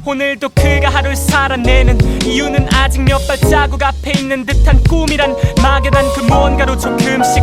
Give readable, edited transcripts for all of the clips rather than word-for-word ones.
오늘도 그가 하루를 살아내는 이유는 아직 몇 발자국 앞에 있는 듯한 꿈이란 막연한 그 무언가로 조금씩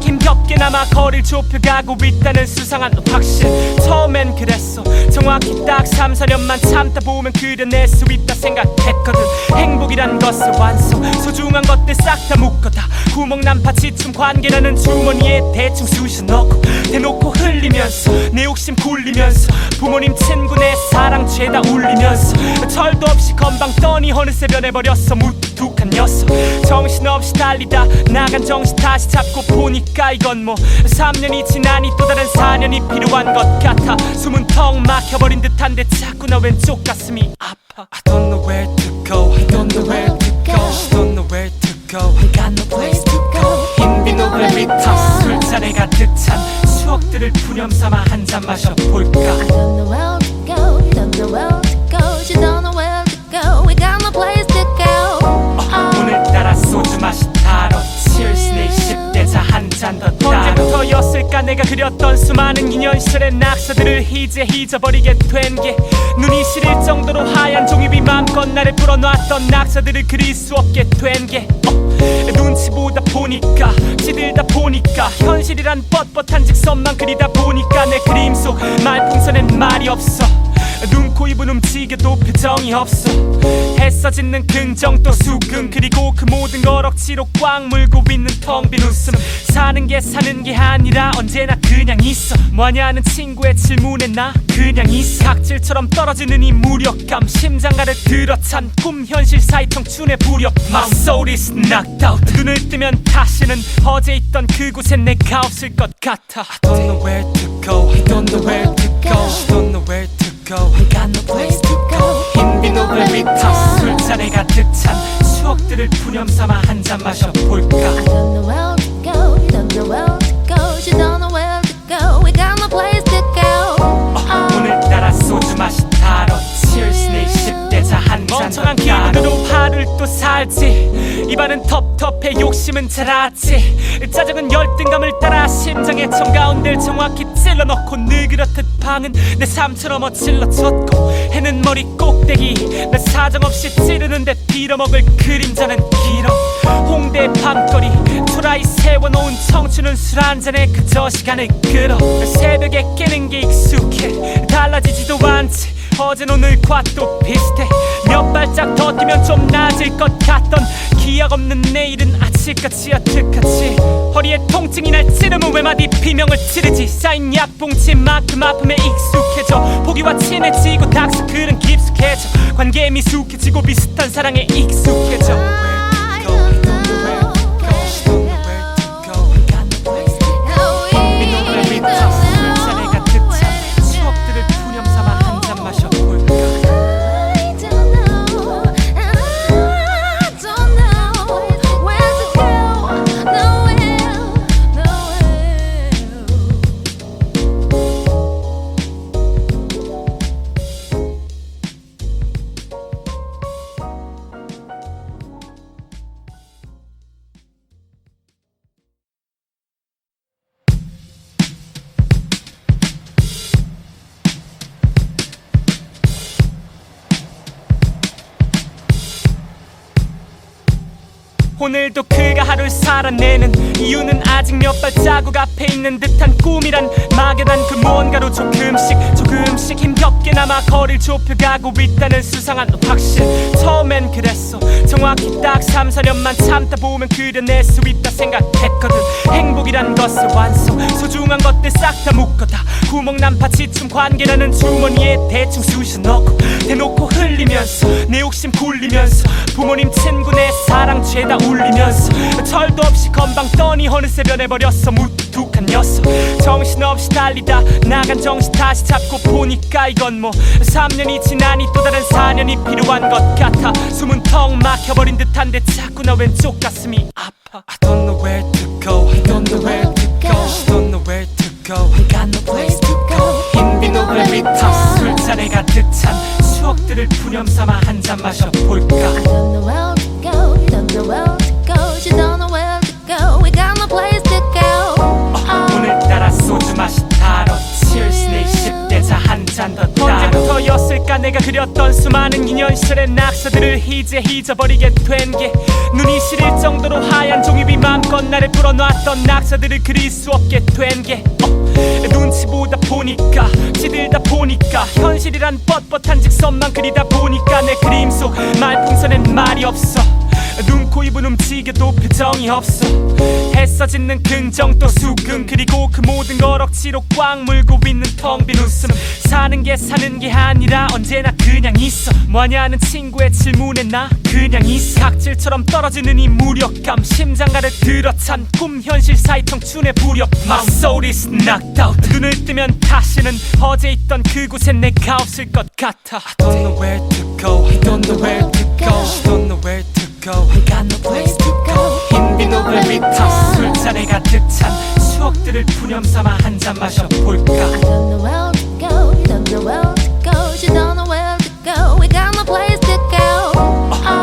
힘겹게나마 거리를 좁혀가고 있다는 수상한 확신. 처음엔 그랬어. 정확히 딱 3-4년만 참다 보면 그려낼 수 있다 생각했거든. 행복이란 것을 완성, 소중한 것들 싹 다 묶어다 구멍 난파 지춤 관계라는 주머니에 대충 쑤셔 넣고 대놓고 흘리면서 내 욕심 굴리면서 부모님 친구 내 사랑 죄다 울리면서 철도 없이 건방 떠니 어느새 변해버렸어 무뚝뚝한 녀석. 정신없이 달리다 나간 정신 다시 잡고 보니까 이건 뭐 3년이 지나니 또 다른 4년이 필요한 것 같아. 숨은 턱 막혀버린 듯한데 자꾸 나 왼쪽 가슴이 아파. I don't know where to go, I don't know where to go, I don't know where to go, I got no place to go. 흰 비누를 밑터 술잔에 가득 찬 추억들을 푸념삼아 한 잔 마셔볼까. I don't know where to go, don't know where to go, you don't know where to go, we got no place to go. 오늘따라 소주 맛이 달어. Cheers 내 10대 자 한 잔 더 따로. 언제부터였을까 내가 그렸던 수많은 인연 시절의 낙서들을 이제 잊어버리게 된 게 눈이 시릴 정도로 하얀 종이비 맘껏 나를 풀어놨던 낙서들을 그릴 수 없게 된 게 눈치 보다 보니까 시들다 보니까 현실이란 뻣뻣한 직선만 그리다 보니까 내 그림 속 말풍선엔 말이 없어. 눈, 코, 입은 움직여도 표정이 없어. 애써 짓는 긍정 또 수긍 그리고 그 모든 걸 억지로 꽉 물고 있는 텅 빈 웃음. 사는 게 아니라 언제나 그냥 있어. 뭐하냐는 친구의 질문에 나 그냥 있어. 각질처럼 떨어지는 이 무력감 심장가를 들어찬 꿈 현실 사이 청춘의 부력. My soul is knocked out. 눈을 뜨면 다시는 어제 있던 그곳에 내가 없을 것 같아. I don't know where to go, I don't know where to go, I don't know where to go, I got no place to go. 흰 비누를 밑터 술잔에 가득 찬 추억들을 푸념삼아 한 잔 마셔볼까. I don't know where to go, don't know where to go, you don't know where to go, we got no place to go. 오늘따라 소주 맛이 달어. Cheers 내 10대 자 한 잔 더 멍청한 기분으로 하루를 또 살지. 입안은 텁텁해 욕심은 자랐지. 짜증은 열등감을 따라 심장의 정가운데를 정확히 찔러넣고 늘 그렇듯 방은 내 삶처럼 어질러졌고 해는 머리 꼭대기 날 사정없이 찌르는데 빌어먹을 그림자는 길어. 홍대 밤거리 초라히 세워놓은 청춘은 술 한잔에 그저 시간을 끌어. 새벽에 깨는 게 익숙해 달라지지도 않지. 어젠 오늘과 또 비슷해. 몇 발짝 더 뛰면 좀 나아질 것 같던 기약 없는 내일은 아직까지 어떡하지. 허리에 통증이 날 찌르면 왜 마디 비명을 지르지. 쌓인 약봉지만큼 아픔에 익숙해져. 포기와 친해지고 닥스클은 깊숙해져. 관계에 미숙해지고 비슷한 사랑에 익숙해져. 오늘도 그가 하루를 살아내는 이유는 아직 몇 발자국 앞에 있는 듯한 꿈이란 막연한 그 무언가로 조금씩 힘겹게나마 거리를 좁혀가고 있다는 수상한 확신. 처음엔 그랬어. 정확히 딱 3-4년만 참다 보면 그려낼 수 있다 생각했거든. 행복이란 것을 완성, 소중한 것들 싹 다 묶어다 구멍 난파 지춤 관계라는 주머니에 대충 쑤셔 넣고 대놓고 흘리면서 내 욕심 굴리면서 부모님 친구 내 사랑 죄다 울리면서 철도 없이 건방 떠니 어느새 변해버렸어 무뚝뚝한 녀석. 정신없이 달리다 나간 정신 다시 잡고 보니까 이건 뭐 3년이 지나니 또 다른 4년이 필요한 것 같아. 숨은 턱 막혀버린 듯한데 자꾸 나 왼쪽 가슴이 아파. I don't know where to go, I don't know where to go, I don't know where to go, I got no place to go. 흰 비누를 밑터 술잔에 가득 찬 추억들을 푸념삼아 한 잔 마셔볼까. I don't know where to go, don't know where to go, you don't know where to go, we got no place to go. 오늘따라 소주 맛이 달어. Cheers 내 10대 자 한 잔 더 따로. 언제부터였을까 내가 그렸던 2년설의 낙서들을 이제 잊어버리게 된 게 눈이 시릴 정도로 하얀 종이비 맘껏 나를 풀어놨던 낙서들을 그릴 수 없게 된 게 눈치 보다 보니까 시들다 보니까 현실이란 뻣뻣한 직선만 그리다 보니까 내 그림 속 말풍선엔 말이 없어 눈, 코, 입은 움직여도 표정이 없어 애써 짓는 긍정 또 수긍 그리고 그 모든 걸 억지로 꽉 물고 있는 텅 빈 웃음 사는 게 아니라 언제나 그냥 있어 뭐하냐는 친구의 질문에 나 그냥 있어 각질처럼 떨어지는 이 무력감 심장가를 들어찬 꿈 현실 사이 청춘의 부력 My soul is knocked out 눈을 뜨면 다시는 어제 있던 그곳에 내가 없을 것 같아 I don't know where to go I don't know where to go I don't know where to go We got no place to go. 흰 비누를 밑타 술잔에 가득 찬 추억들을 푸념삼아 한 잔 마셔볼까 I don't know where to go. Don't know where to go. She don't know where to go. We got no place to go.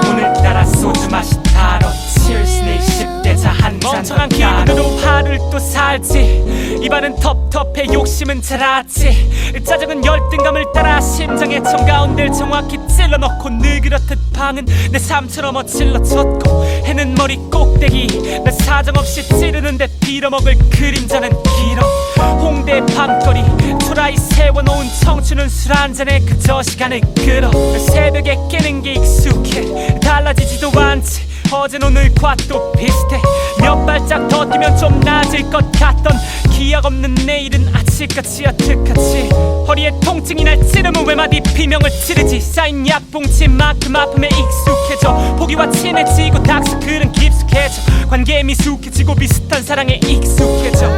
오늘따라 소주 맛이 다뤄 Cheers 내 10대 차 한 잔 멍청한 기분으로 하루를 또 살지 입안은 텁텁해 욕심은 자랐지 짜증은 열등감을 따라 심장의 정가운데를 정확히 찔러넣고 늘 그렇듯 방은 내 삶처럼 어질러졌고 해는 머리 꼭대기 나 사정없이 찌르는데 빌어먹을 그림자는 길어 홍대 밤거리 초라히 세워놓은 청춘은 술 한잔에 그저 시간을 끌어 새벽에 깨는 게 익숙해 달라지지도 않지 어젠 오늘과 또 비슷해 몇 발짝 더 뛰면 좀 나아질 것 같던 기약 없는 내일은 아침같이 어떡하지 허리에 통증이 날 찌르면 왜 마디 비명을 지르지 쌓인 약봉지만큼 아픔에 익숙해져 포기와 친해지고 닥스클은 깊숙해져 관계에 미숙해지고 비슷한 사랑에 익숙해져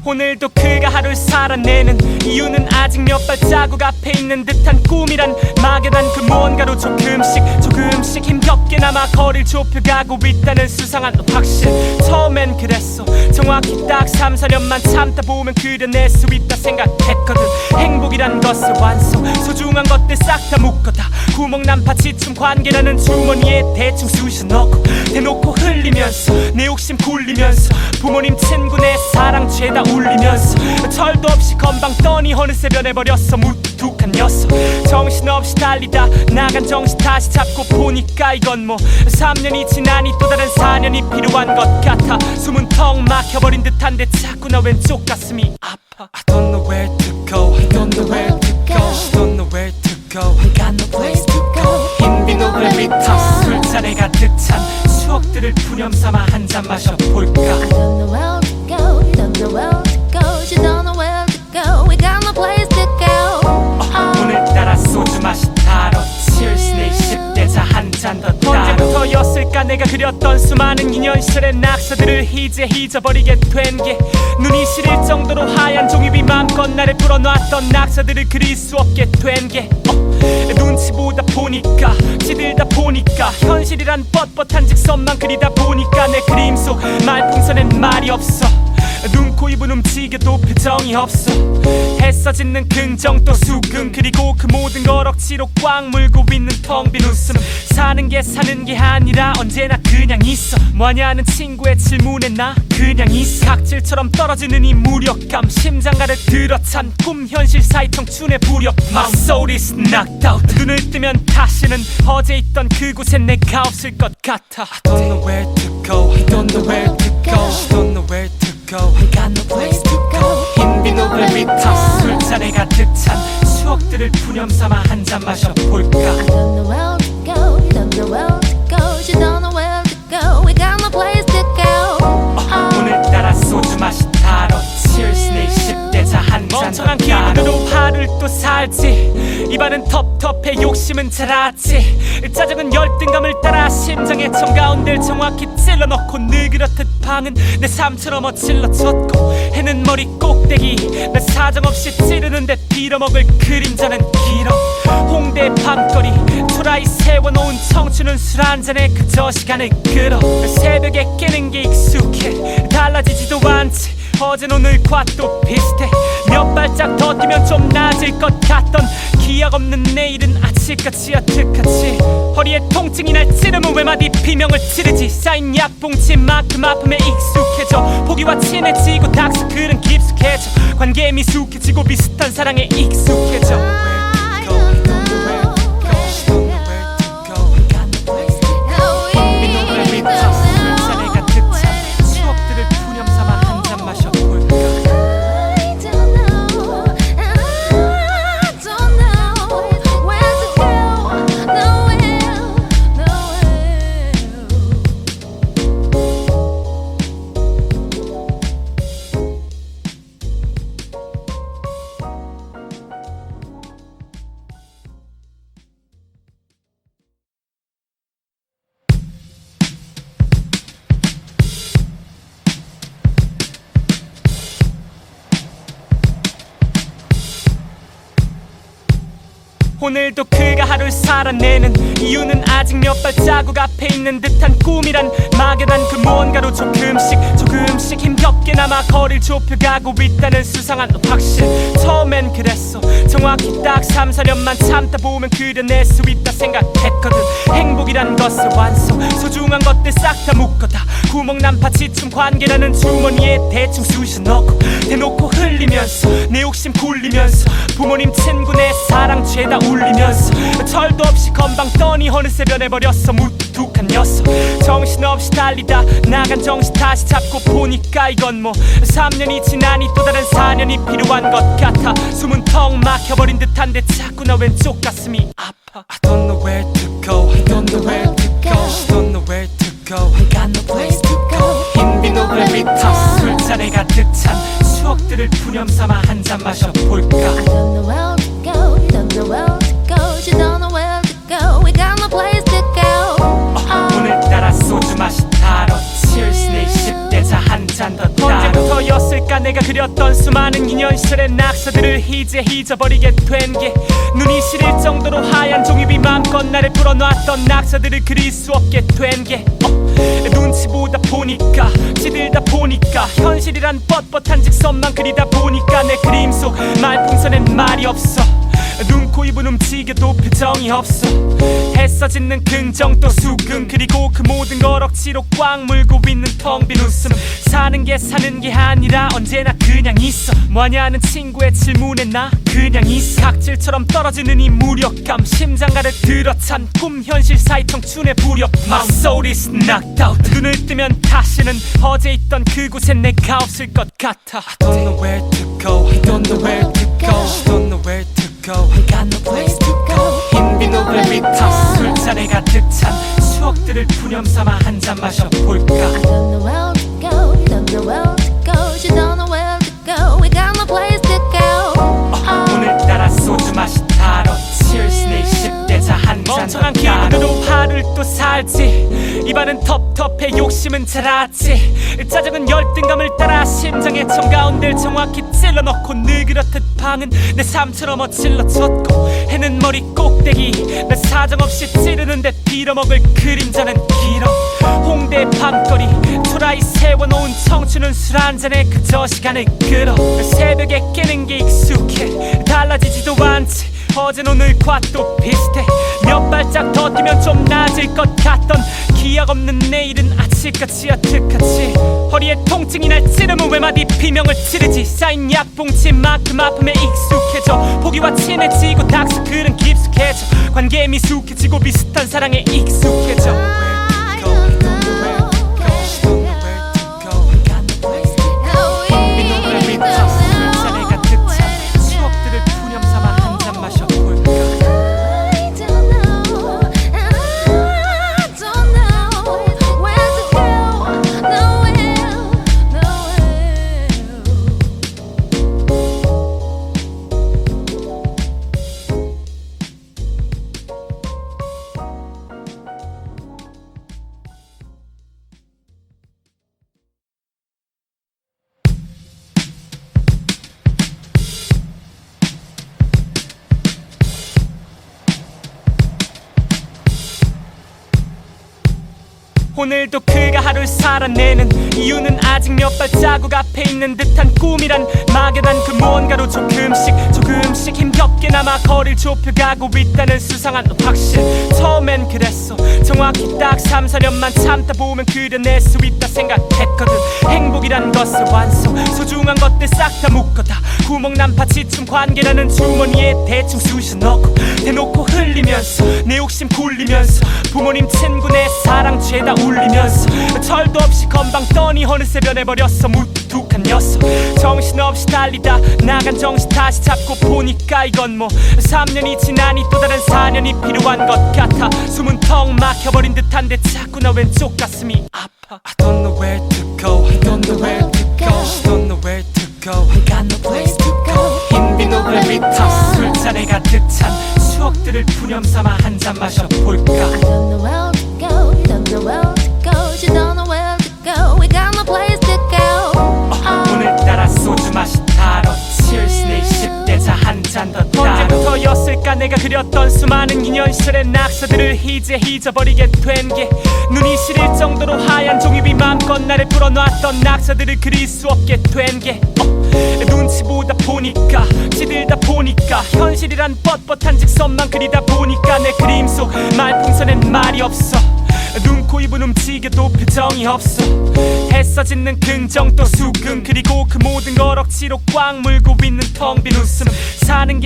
오늘도 그가 하루를 살아내는 이유는 아직 몇 발자국 앞에 있는 듯한 꿈이란 막연한 그 무언가로 조금씩 힘겹게나마 거리를 좁혀가고 있다는 수상한 확신 처음엔 그랬어 정확히 딱 3-4년만 참다 보면 그려낼 수 있다 생각했거든 행복이란 것을 완성 소중한 것들 싹 다 묶어다 구멍난 파치춤 관계라는 주머니에 대충 쑤셔 넣고 대놓고 흘리면서 내 욕심 굴리면서 부모님 친구 내 사랑 죄다 울리면서 철도 없이 건방 떠니 어느새 변해버렸어 무뚝뚝한 녀석 정신없이 달리다 나간 정신 다시 잡고 보니까 이건 뭐 3년이 지나니 또 다른 4년이 필요한 것 같아 숨은 턱 막혀버린 듯한데 자꾸 나 왼쪽 가슴이 아파 I don't know where to go I don't know where to go I don't know where to go We got no place to go. 흰 비누를 밑타 술잔에 가득 찬 추억들을 푸념삼아 한 잔 마셔볼까 I don't know where to go. Don't know where to go. She don't know where to go. We got no place to go. 오늘따라 소주 맛이 다뤄 Cheers 내 10대 차 한 잔 더 따로 언제부터였을까 내가 그렸던 수많은 2년 시절의 낙서들을 이제 잊어버리게 된 게 눈이 시릴 정도로 하얀 종이비 맘껏 나를 풀어놨던 낙서들을 그릴 수 없게 된 게 눈치 보다 보니까 시들다 보니까 현실이란 뻣뻣한 직선만 그리다 보니까 내 그림 속 말풍선엔 말이 없어 눈, 코, 입은 움직여도 표정이 없어 애써 짓는 긍정 또 수긍 그리고 그 모든 걸 억지로 꽉 물고 있는 텅 빈 웃음 사는 게 아니라 언제나 그냥 있어 뭐하냐는 친구의 질문에 나 그냥 있어 각질처럼 떨어지는 이 무력감 심장가를 들어찬 꿈 현실 사이 청춘의 부력 My soul is knocked out 눈을 뜨면 다시는 어제 있던 그곳에 내가 없을 것 같아 I don't know where to go I don't know where to go I don't know where to go We got no place to go. 흰 비누를 밑타 술잔에 가득 찬 추억들을 푸념삼아 한 잔 마셔볼까 I don't know where to go. Don't know where to go. She don't know where to go. We got no place to go. 오늘따라 소주 맛이 다뤄 Cheers 내 10대 차 한 잔 멍청한 기분으로 하루를 또 살지 입안은 텁텁해 욕심은 자랐지. 짜증은 열등감을 따라 심장의 정가운데를 정확히 찔러넣고 늘 그렇듯 방은 내 삶처럼 어질러졌고 해는 머리 꼭대기 나 사정없이 찌르는데 빌어먹을 그림자는 길어. 홍대 밤거리 초라히 세워놓은 청춘은 술 한잔에 그저 시간을 끌어. 새벽에 깨는 게 익숙해 달라지지도 않지. 어젠 오늘과 또 비슷해. 몇 발짝 더 뛰면 좀 나아질 것 같던 기약 없는 내일은 아직까지 어떡하지. 허리에 통증이 날 찌르면 외마디 비명을 지르지. 쌓인 약봉지만큼 아픔에 익숙해져. 포기와 친해지고 닥스클은 깊숙해져. 관계에 미숙해지고 비슷한 사랑에 익숙해져. 오늘도 그가 하루를 살아내는 이유는 아직 몇 발자국 앞에 있는 듯한 꿈이란 막연한 그 무언가로 조금씩 힘겹게나마 거리를 좁혀가고 있다는 수상한 확신. 처음엔 그랬어. 정확히 딱 3, 4년만 참다 보면 그려낼 수 있다 생각했거든. 행복이란 것의 완성, 소중한 것들 싹 다 묶어다 구멍 난파 지춤 관계라는 주머니에 대충 쑤셔 넣고 대놓고 흘리면서 내 욕심 굴리면서 부모님 친구 내 사랑 죄다 울리면서 철도 없이 건방 떠니 어느새 변해버렸어 무뚝뚝한 녀석. 정신없이 달리다 나간 정신 다시 잡고 보니까 이건 뭐 3년이 지나니 또 다른 4년이 필요한 것 같아. 숨은 턱 막혀버린 듯한데 자꾸 나 왼쪽 가슴이 아파. I don't know where to go, I don't know where to go, I don't know where to go, I got no place to go. 흰빈 노래 위타 술잔에 가득 찬 추억들을 푸념삼아 한 잔 마셔볼까. I don't know where to go, don't know where to go, you don't know where to go, we got no place to go. 오늘따라 소주 맛이 다뤄. Cheers 내 10대 자 한 잔 더 따로. 언제부터였을까 내가 그렸던 수많은 인연 시절의 낙서들을 이제 잊어버리게 된 게 눈이 시릴 정도로 하얀 종이 위 맘껏 나를 풀어놨던 낙서들을 그릴 수 없게 된 게 눈치 보다 보니까 시들다 보니까 현실이란 뻣뻣한 직선만 그리다 보니까 내 그림 속 말풍선엔 말이 없어. 눈, 코, 입은 움직여도 표정이 없어. 애써 짓는 긍정 또 수긍 그리고 그 모든 걸 억지로 꽉 물고 있는 텅 빈 웃음. 사는 게 아니라 언제나 그냥 있어. 뭐하냐는 친구의 질문에 나 그냥 있어. 각질처럼 떨어지는 이 무력감 심장가를 들어찬 꿈 현실 사이 청춘의 부력. My soul is knocked out. 눈을 뜨면 다시는 어제 있던 그곳에 내가 없을 것 같아. I don't know where to go, I don't know where to go, I don't know where to go, I got no place to go. 흰빈 노래 위타 술잔에 가득 찬 추억들을 푸념삼아 한 잔 마셔볼까. I don't know where to go, don't know where to go, you don't know where to go, we got no place to go. 오늘따라 소주 맛이 다뤄. Cheers 내 10대 자 한 잔 더 멍청한 기분으로 하루를 또 살지. 입안은 텁텁해 욕심은 자랐지. 짜증은 열등감을 따라 심장의 정가운데를 정확히 찔러넣고 늘 그렇듯 방은 내 삶처럼 어질러졌고 해는 머리 꼭대기 나 사정없이 찌르는데 빌어먹을 그림자는 길어. 홍대 밤거리 초라히 세워놓은 청춘은 술 한잔에 그저 시간을 끌어. 새벽에 깨는 게 익숙해 달라지지도 않지. 어젠 오늘과 또 비슷해. 몇 발짝 더 뛰면 좀 나아질 것 같던 기약 없는 내일은 아직까지 어떡하지. 허리에 통증이 날 찌르면 외마디 비명을 지르지. 쌓인 약봉지만큼 아픔에 익숙해져. 포기와 친해지고 닥스클은 깊숙해져. 관계에 미숙해지고 비슷한 사랑에 익숙해져. 오늘도 그가 하루를 살아내는 이유는 아직 몇 발자국 앞에 있는 듯한 꿈이란 막연한 그 무언가로 조금씩 힘겹게나마 거리를 좁혀가고 있다는 수상한 확신. 처음엔 그랬어. 정확히 딱 3-4년만 참다 보면 그려낼 수 있다 생각했거든. 행복이란 것을 완성, 소중한 것들 싹 다 묶어다 구멍 난파 지춤 관계라는 주머니에 대충 쑤셔 넣고 대놓고 흘리면서 내 욕심 굴리면서 부모님 친구 내 사랑 죄다 울리면서 철도 없이 건방 떠니 어느새 변해버렸어 무뚝뚝한 녀석. 정신없이 달리다 나간 정신 다시 잡고 보니까 이건 뭐 3년이 지나니 또 다른 4년이 필요한 것 같아. 숨은 턱 막혀버린 듯한데 자꾸 나 왼쪽 가슴이 아파. I don't know where to go, I don't know where to go, I don't know where to go, I got no place to go. 흰 비누를 밑터 술잔에 가득 찬 추억들을 푸념삼아 한 잔 마셔볼까. I don't know where to go, don't know where to go, you don't know where to go, we got no place to go. 오늘따라 소주 맛이 달어 Cheers 내 10대 자 한 잔 더 따라. 언제부터였을까 내가 그렸던 수많은 인연 시절의 낙서들을 이제 잊어버리게 된 게 눈이 시릴 정도로 하얀 종이비 맘껏 나를 풀어놨던 낙서들을 그릴 수 없게 된 게 눈치 보다 보니까 시들다 보니까 현실이란 뻣뻣한 직선만 그리다 보니까 내 그림 속 말풍선엔 말이 없어. 눈, 코, 입은 움직여도 표정이 없어. 애써 짓는 긍정 또 수긍 그리고 그 모든 걸 억지로 꽉 물고 있는 텅 빈 웃음. 사는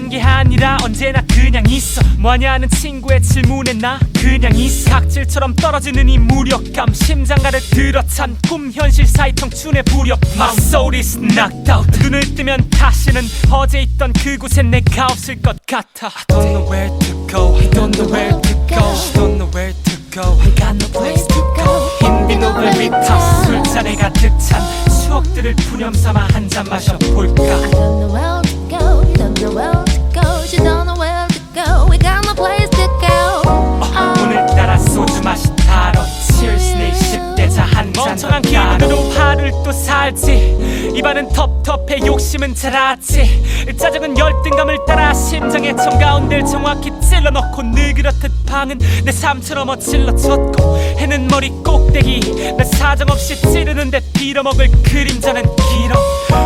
게 아니라 언제나 그냥 있어. 뭐하냐는 친구의 질문에 나 그냥 있어. 각질처럼 떨어지는 이 무력감 심장가를 들어찬 꿈 현실 사이 청춘의 부력. My soul is knocked out. 눈을 뜨면 다시는 어제 있던 그곳에 내가 없을 것 같아. I don't know where to go, I don't know where to go, I don't know where to go, I got no place to go. 흰 비누를 밑터 술잔에 가득 찬 추억들을 푸념삼아 한 잔 마셔볼까. I don't know where to go, don't know where to go, you don't know where to go, we got no place to go. 오늘따라 소주 맛이 달어 Cheers 내 10대 자 한 잔 더 멍청한 기분으로 하루를 또 살지. 입안은 텁텁해 욕심은 자랐지. 짜증은 열등감을 따라 심장의 정가운데를 정확히 찔러넣고 늘 그렇듯 방은 내 삶처럼 어질러졌고 해는 머리 꼭대기 내 사정없이 찌르는데 빌어먹을 그림자는 길어.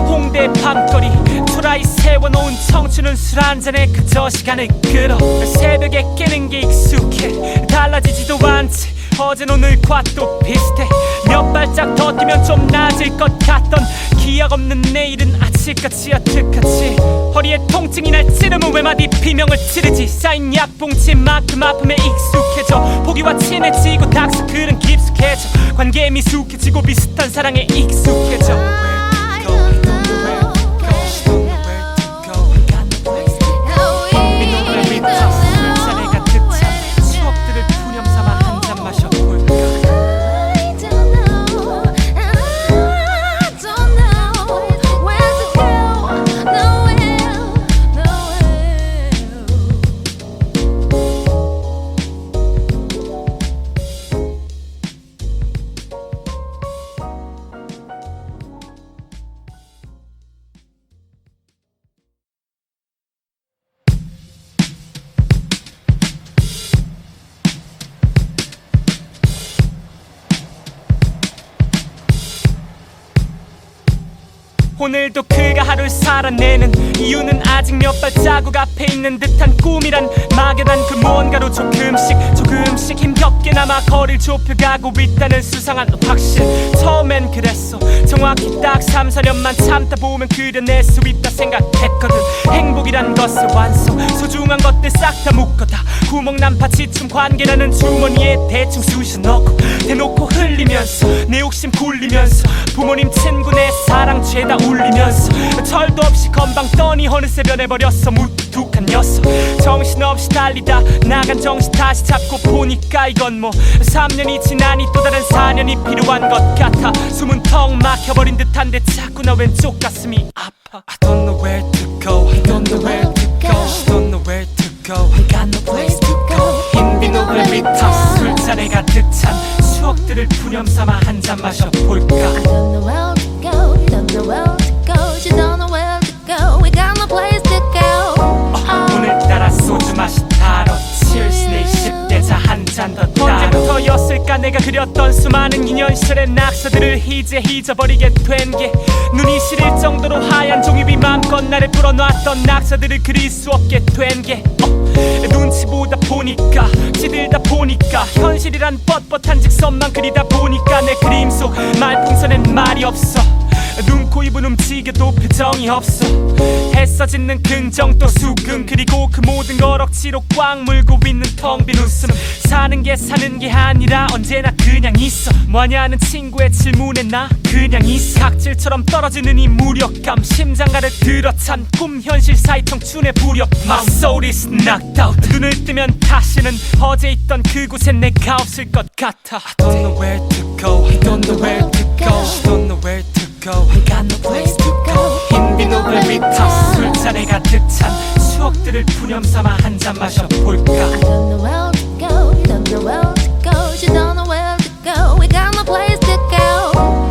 홍대 밤거리 초라히 세워놓은 청춘은 술 한잔에 그저 시간을 끌어. 새벽에 깨는 게 익숙해 달라지지도 않지. 어젠 오늘과 또 비슷해. 몇 발짝 더 뛰면 좀 나아질 것 같던 기약 없는 내일은 아직까지 어떡하지. 허리에 통증이 날 찌르면 왜 마디 비명을 지르지. 쌓인 약봉지만큼 아픔에 익숙해져 포기와 친해지고 닥스클은 깊숙해져 관계에 미숙해지고 비슷한 사랑에 익숙해져. 오늘도 그가 하루를 살아내는 이유는 아직 몇 발자국 앞에 있는 듯한 꿈이란 막연한 그 무언가로 조금씩 힘겹게나마 거리를 좁혀가고 있다는 수상한 확신. 처음엔 그랬어. 정확히 딱 3-4년만 참다 보면 그려낼 수 있다 생각했거든. 행복이란 것을 완성, 소중한 것들 싹 다 묶어다 구멍 난파 지춤 관계라는 주머니에 대충 쑤셔 넣고 대놓고 흘리면서 내 욕심 굴리면서 부모님 친구 내 사랑 죄다 울리면서 철도 없이 건방 떠니 어느새 변해버렸어 무뚝뚝한 녀석. 정신없이 달리다 나간 정신 다시 잡고 보니까 이건 뭐 3년이 지나니 또 다른 4년이 필요한 것 같아. 숨은 턱 막혀버린 듯한데 자꾸 나 왼쪽 가슴이 아파. I don't know where to go, I don't know where to go, I don't know where to go, I got no place to go. 흰 비누를 밑터 술잔에 가득 찬 추억들을 푸념삼아 한 잔 마셔볼까. I don't know where to go, don't know where to go, you don't know where to go, we got no place to go. 오늘따라 소주 맛이 달어 Cheers 내 10대 자 한 잔 더 따라. 언제부터였을까 언제부터였을까 내가 그렸던 수많은 인연 시절의 낙서들을 이제 잊어버리게 된 게 눈이 시릴 정도로 하얀 종이 위 맘껏 나를 풀어놨던 낙서들을 그릴 수 없게 된 게 눈치 보다 보니까 시들다 보니까 현실이란 뻣뻣한 직선만 그리다 보니까 내 그림 속 말풍선엔 말이 없어 눈, 코, 입은 움직여도 표정이 없어 애써 짓는 긍정 또 수긍 그리고 그 모든 걸 억지로 꽉 물고 있는 텅 빈 웃음 사는 게 아니라 언제나 그냥 있어 뭐하냐는 친구의 질문에 나 그냥 있어 각질처럼 떨어지는 이 무력감 심장가를 들어찬 꿈 현실 사이 청춘의 부력 My soul is knocked out 눈을 뜨면 다시는 어제 있던 그곳에 내가 없을 것 같아 I don't know where to go I don't know where to go I don't know where to go I got no place to go 흰 비누를 비춰 술잔에 가득 찬 추억들을 푸념삼아 한 잔 마셔볼까 I don't know where to go, don't know where to go. She don't know where to go. We got no place to go.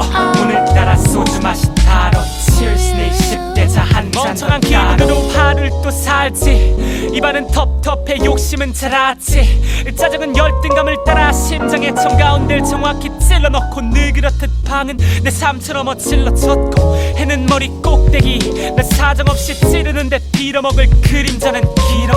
오늘따라 소주 맛이 달어 Cheers 내 10대 차 한 잔 멍청한 기분으로 하루를 또 살지 입안은 텁텁해 욕심은 자랐지 짜증은 열등감을 따라 심장의 정가운데를 정확히 찔러넣고 늘 그렇듯 방은 내 삶처럼 어질러졌고 해는 머리 꼭대기 날 사정없이 찌르는데 빌어먹을 그림자는 길어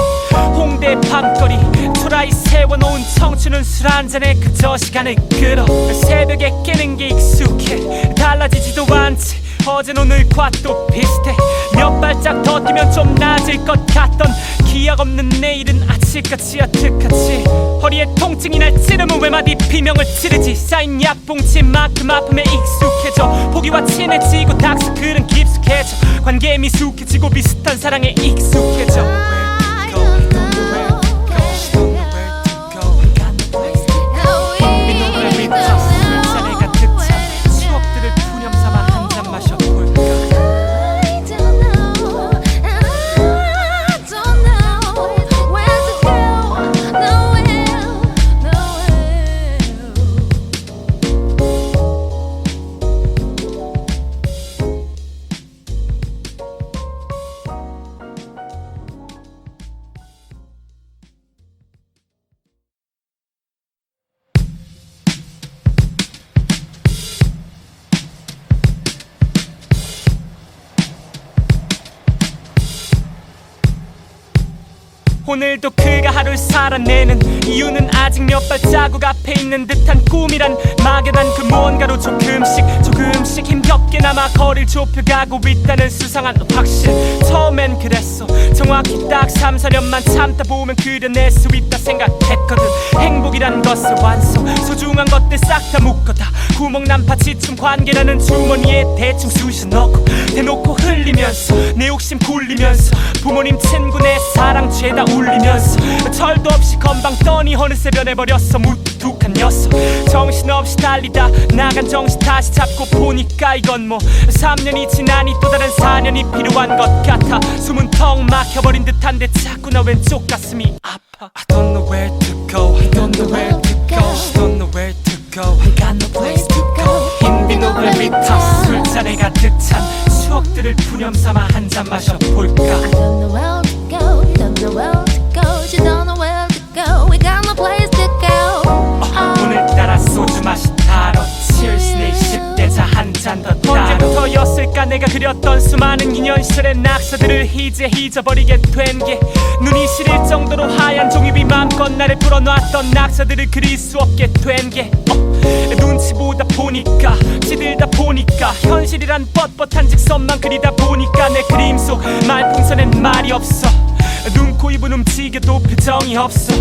홍대 밤거리 초라히 세워놓은 청춘은 술 한잔에 그저 시간을 끌어 새벽에 깨는 게 익숙해 달라지지도 않지 어젠 오늘과 또 비슷해 몇 발짝 더 뛰면 좀 나아질 것 같던 기약 없는 내일은 아직까지 어떡하지 허리에 통증이 날 찌르면 왜 마디 비명을 지르지 쌓인 약봉지만큼 아픔에 익숙해져 포기와 친해지고 닥스클은 깊숙해져 관계에 미숙해지고 비슷한 사랑에 익숙해져 I don't know where to go. We got no place to go. 비누를 비춰 술잔에 가득 찬 추억들을 푸념삼아 한 잔 마셔볼까 I don't know where to go. Nowhere, nowhere. 오늘도 그가 하루를 살아내는 이유는 아직 몇 발자국 앞에 있는 듯한 꿈이란 막연한 그 무언가로 조금씩 힘겹게나마 거리를 좁혀가고 있다는 수상한 확신 처음엔 그랬어 정확히 딱 3, 4년만 참다 보면 그려낼 수 있다 생각했거든 행복이란 것을 완성 소중한 것들 싹 다 묶어다 구멍 난파 지춤 관계라는 주머니에 대충 쑤셔 넣고 대놓고 흘리면서 내 욕심 굴리면서 부모님 친구 내 사랑 죄다 울리면서 철도 없이 건방 떠니 어느새 변해버렸어 무뚝뚝한 녀석 정신없이 달리다 나간 정신 다시 잡고 보니까 이건 뭐 3년이 지나니 또 다른 4년이 필요한 것 같아 숨은 턱 막혀버린 듯한데 자꾸 나 왼쪽 가슴이 아파 I don't know where to go I don't know where to go I don't know where to go I got no place to go 흰 비누를 비춰 술잔에 가득 찬 추억들을 푸념삼아 한 잔 마셔볼까 I don't know where to go, don't know where to go. She don't know where to go. We got no place to go. 오늘따라 소주 맛이 달어 Cheers 내 10대 차 한 잔 더 따라 언제부터였을까 내가 그렸던 수많은 인연 시절의 낙서들을 이제 잊어버리게 된 게 눈이 시릴 정도로 하얀 종이 위 맘껏 나를 풀어놨던 낙서들을 그릴 수 없게 된 게 눈치 보다 보니까 시들다 보니까 현실이란 뻣뻣한 직선만 그리다 보니까 내 그림 속 말풍선엔 말이 없어 눈, 코, 입은 움직여도 표정이 없어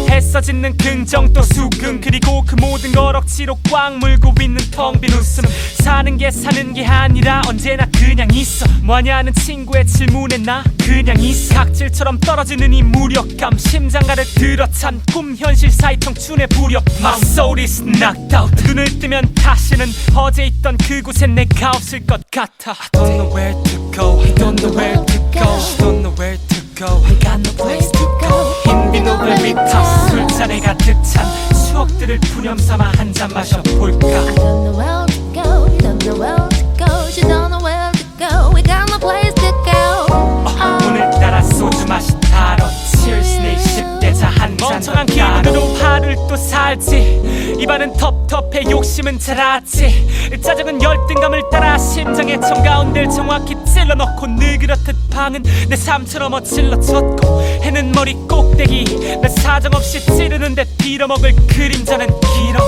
애써 짓는 긍정 또 수긍 그리고 그 모든 걸 억지로 꽉 물고 있는 텅 빈 웃음 사는 게 아니라 언제나 그냥 있어 뭐하냐는 친구의 질문에 나 그냥 있어 각질처럼 떨어지는 이 무력감 심장가를 들어찬 꿈 현실 사이 청춘의 부력 My soul is knocked out 눈을 뜨면 다시는 어제 있던 그곳에 내가 없을 것 같아 I don't know where to go I don't know where to go I don't know where to go We got no place to go. 흰 비누를 비춰 술잔에 가득 찬 추억들을 푸념삼아 한 잔 마셔볼까 I don't know where to go, don't know where to go. She don't know where to go. We got no place to go. 오늘따라 소주 맛이 달어 Cheers 내 10대 차 한 잔 멍청한 기분으로 하루를 또 살지. 입안은 텁텁해 욕심은 자랐지. 짜증은 열등감을 따라 심장의 정가운데를 정확히 찔러넣고 늘 그렇듯 방은 내 삶처럼 어질러졌고 해는 머리 꼭대기 내 사정없이 찌르는데 빌어먹을 그림자는 길어.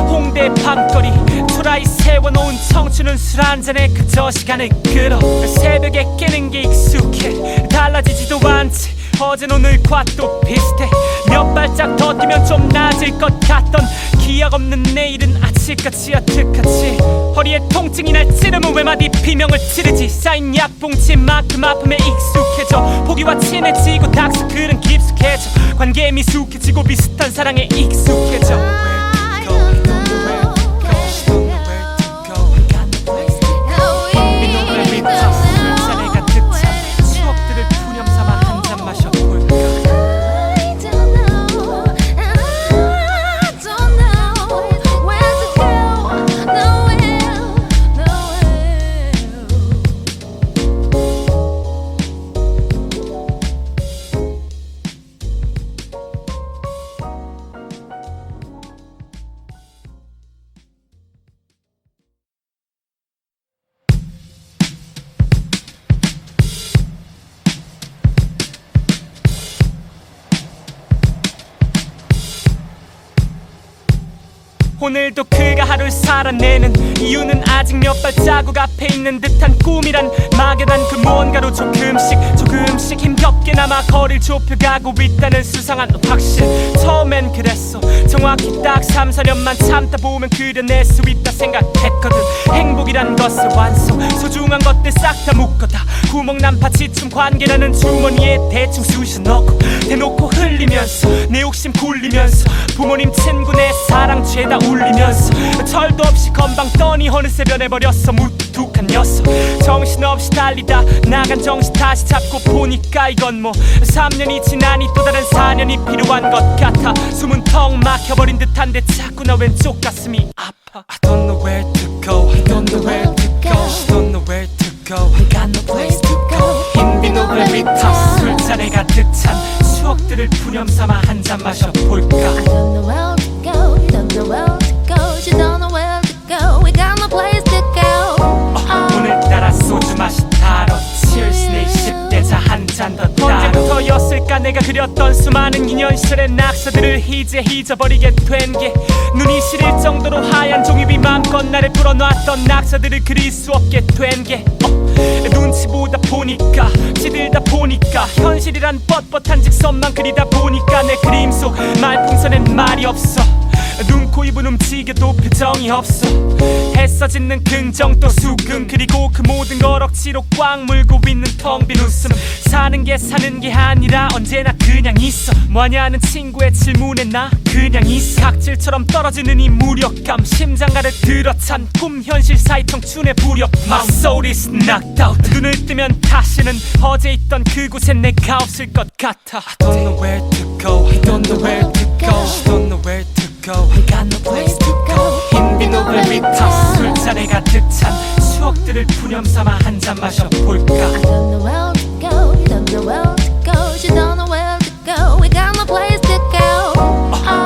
홍대 밤거리 초라히 세워놓은 청춘은 술 한잔에 그저 시간을 끌어. 새벽에 깨는 게 익숙해 달라지지도 않지. 어젠 오늘과 또 비슷해. 몇 발짝 더 뛰면 좀 나아질 것 같던 기약 없는 내일은 아직까지 어떡하지. 허리에 통증이 날 찌르면 외마디 비명을 지르지. 쌓인 약봉지만큼 아픔에 익숙해져. 포기와 친해지고 닥스클은 깊숙해져. 관계에 미숙해지고 비슷한 사랑에 익숙해져. 오늘도 그가 하루를 살아내는 이유는 아직 몇 발자국 앞에 있는 듯한 꿈이란 막연한 그 무언가로 조금씩 힘겹게나마 거리를 좁혀가고 있다는 수상한 확신. 처음엔 그랬어. 정확히 딱 3-4년만 참다 보면 그려낼 수 있다 생각했거든. 행복이란 것을 완성 소중한 것들 싹 다 묶어다 구멍 난파 지춤 관계라는 주머니에 대충 쑤셔 넣고 대놓고 흘리면서 내 욕심 굴리면서 부모님 친구 내 사랑 죄다 울리면서 철도 없이 건방 떠니 어느새 변해버렸어. 무뚝뚝한 녀석 정신없이 달리다 나간 정신 다시 잡고 보니까 이건 뭐 3년이 지나니 또 다른 4년이 필요한 것 같아. 숨은 턱 막혀버린 듯한데 자꾸 나 왼쪽 가슴이 아파. I don't know where to go, I don't know where to go, she don't know where to go, I got no place to go. 흰 노래 위타 술잔에 가득 찬 추억들을 푸념삼아 한 잔 마셔볼까. I don't know where to go, don't know where to go, she don't know where to go, we got no place to go. 오늘따라 소주 맛이 다뤄 Cheers 내 10대 자 한 잔 더 따로. 언제부터였을까 내가 그렸던 수많은 인연 시절의 낙서들을 이제 잊어버리게 된 게 눈이 시릴 정도로 하얀 종이비 맘껏 나를 풀어놨던 낙서들을 그릴 수 없게 된 게 눈치 보다 보니까 시들다 보니까 현실이란 뻣뻣한 직선만 그리다 보니까 내 그림 속 말풍선엔 말이 없어. 눈, 코, 입은 움직여도 표정이 없어. 애써 짓는 긍정 또 수긍 그리고 그 모든 걸 억지로 꽉 물고 있는 텅 빈 웃음. 사는 게 아니라 언제나 그냥 있어. 뭐하냐는 친구의 질문에 나 그냥 있어. 각질처럼 떨어지는 이 무력감 심장가를 들어찬 꿈 현실 사이 청춘의 부력. My soul is knocked out. 눈을 뜨면 다시는 어제 있던 그곳에 내가 없을 것 같아. I don't know where to go, I don't know where to go, she don't know where to go, I got no place to go. 흰 노래 위타 술잔에 가득 찬 추억들을 푸념삼아 한 잔 마셔볼까. I don't know where to go, don't know where to go, she don't know where to go, we got no place to go.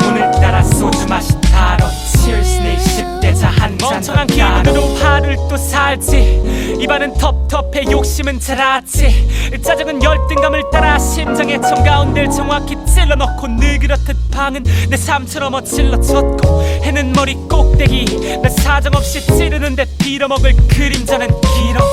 오늘따라 소주 맛이 다뤄 Cheers 내 10대 자 한 잔 멍청한 기분으로 하루를 또 살지. 입안은 텁텁해 욕심은 자랐지. 짜증은 열등감을 따라 심장의 정가운데를 정확히 찔러넣고 늘 그렇듯 방은 내 삶처럼 어질러졌고 해는 머리 꼭대기 내 사정없이 찌르는데 빌어먹을 그림자는 길어.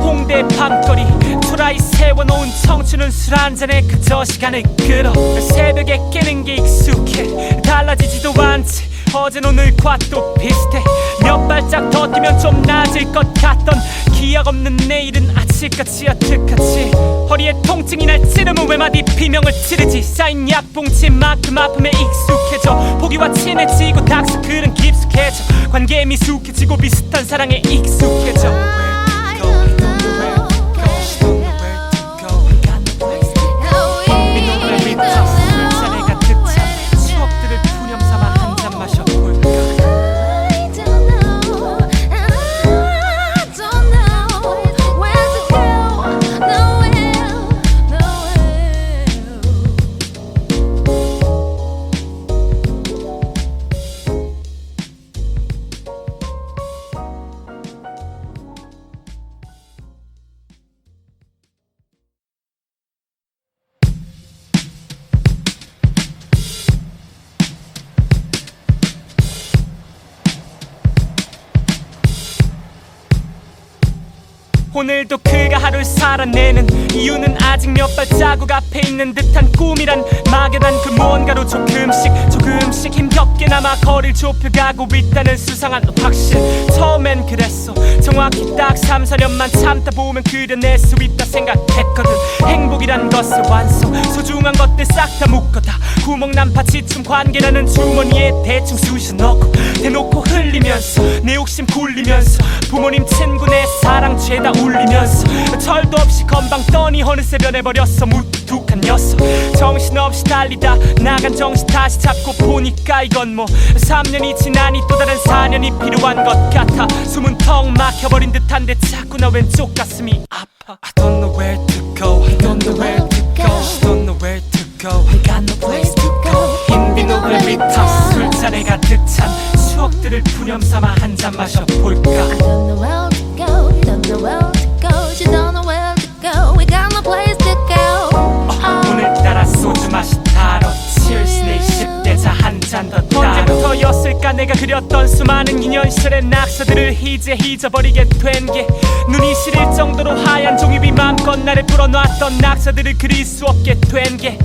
홍대 밤거리 초라히 세워놓은 청춘은 술 한잔에 그저 시간을 끌어. 새벽에 깨는 게 익숙해 달라지지도 않지. 어젠 오늘과 또 비슷해. 몇 발짝 더 뛰면 좀 나아질 것 같던 기약 없는 내일은 아직까지 어떡하지. 허리에 통증이 날 찌르면 외마디 비명을 지르지. 쌓인 약봉지만큼 아픔에 익숙해져. 포기와 친해지고 닥스클은 깊숙해져. 관계에 미숙해지고 비슷한 사랑에 익숙해져. 오늘도 그가 하루를 살아내는 이유는 아직 몇 발자국 앞에 있는 듯한 꿈이란 막연한 그 무언가로 조금씩 힘겹게나마 거리를 좁혀가고 있다는 수상한 확신. 처음엔 그랬어. 정확히 딱 3-4년만 참다 보면 그려낼 수 있다 생각했거든. 행복이란 것을 완성, 소중한 것들 싹 다 묶어다 구멍난 파치춤 관계라는 주머니에 대충 쑤셔 넣고 대놓고 흘리면서 내 욕심 굴리면서 부모님 친구 내 사랑 죄다 울리면서 철도 없이 건방 떠니 어느새 변해버렸어 무뚝뚝한 녀석. 정신없이 달리다 나간 정신 다시 잡고 보니까 이건 뭐 3년이 지나니 또 다른 4년이 필요한 것 같아. 숨은 턱 막혀버린 듯한데 자꾸 나 왼쪽 가슴이 아파. I don't know where to go, I don't know where to go, I don't know where to go, I got no place to go. 흰 비누를 비타 술잔에 가득 찬 추억들을 푸념삼아 한 잔 마셔볼까. I don't know where to go, don't know where to go, she don't know where to go, we got no place to go. 오늘따라 소주 맛이 달어 Cheers 내 10대 자 한 잔 더 따라. 언제부터였을까 내가 그렸던 수많은 인연 시절의 낙서들을 이제 잊어버리게 된 게 눈이 시릴 정도로 하얀 종이비 맘껏 나를 풀어놨던 낙서들을 그릴 수 없게 된 게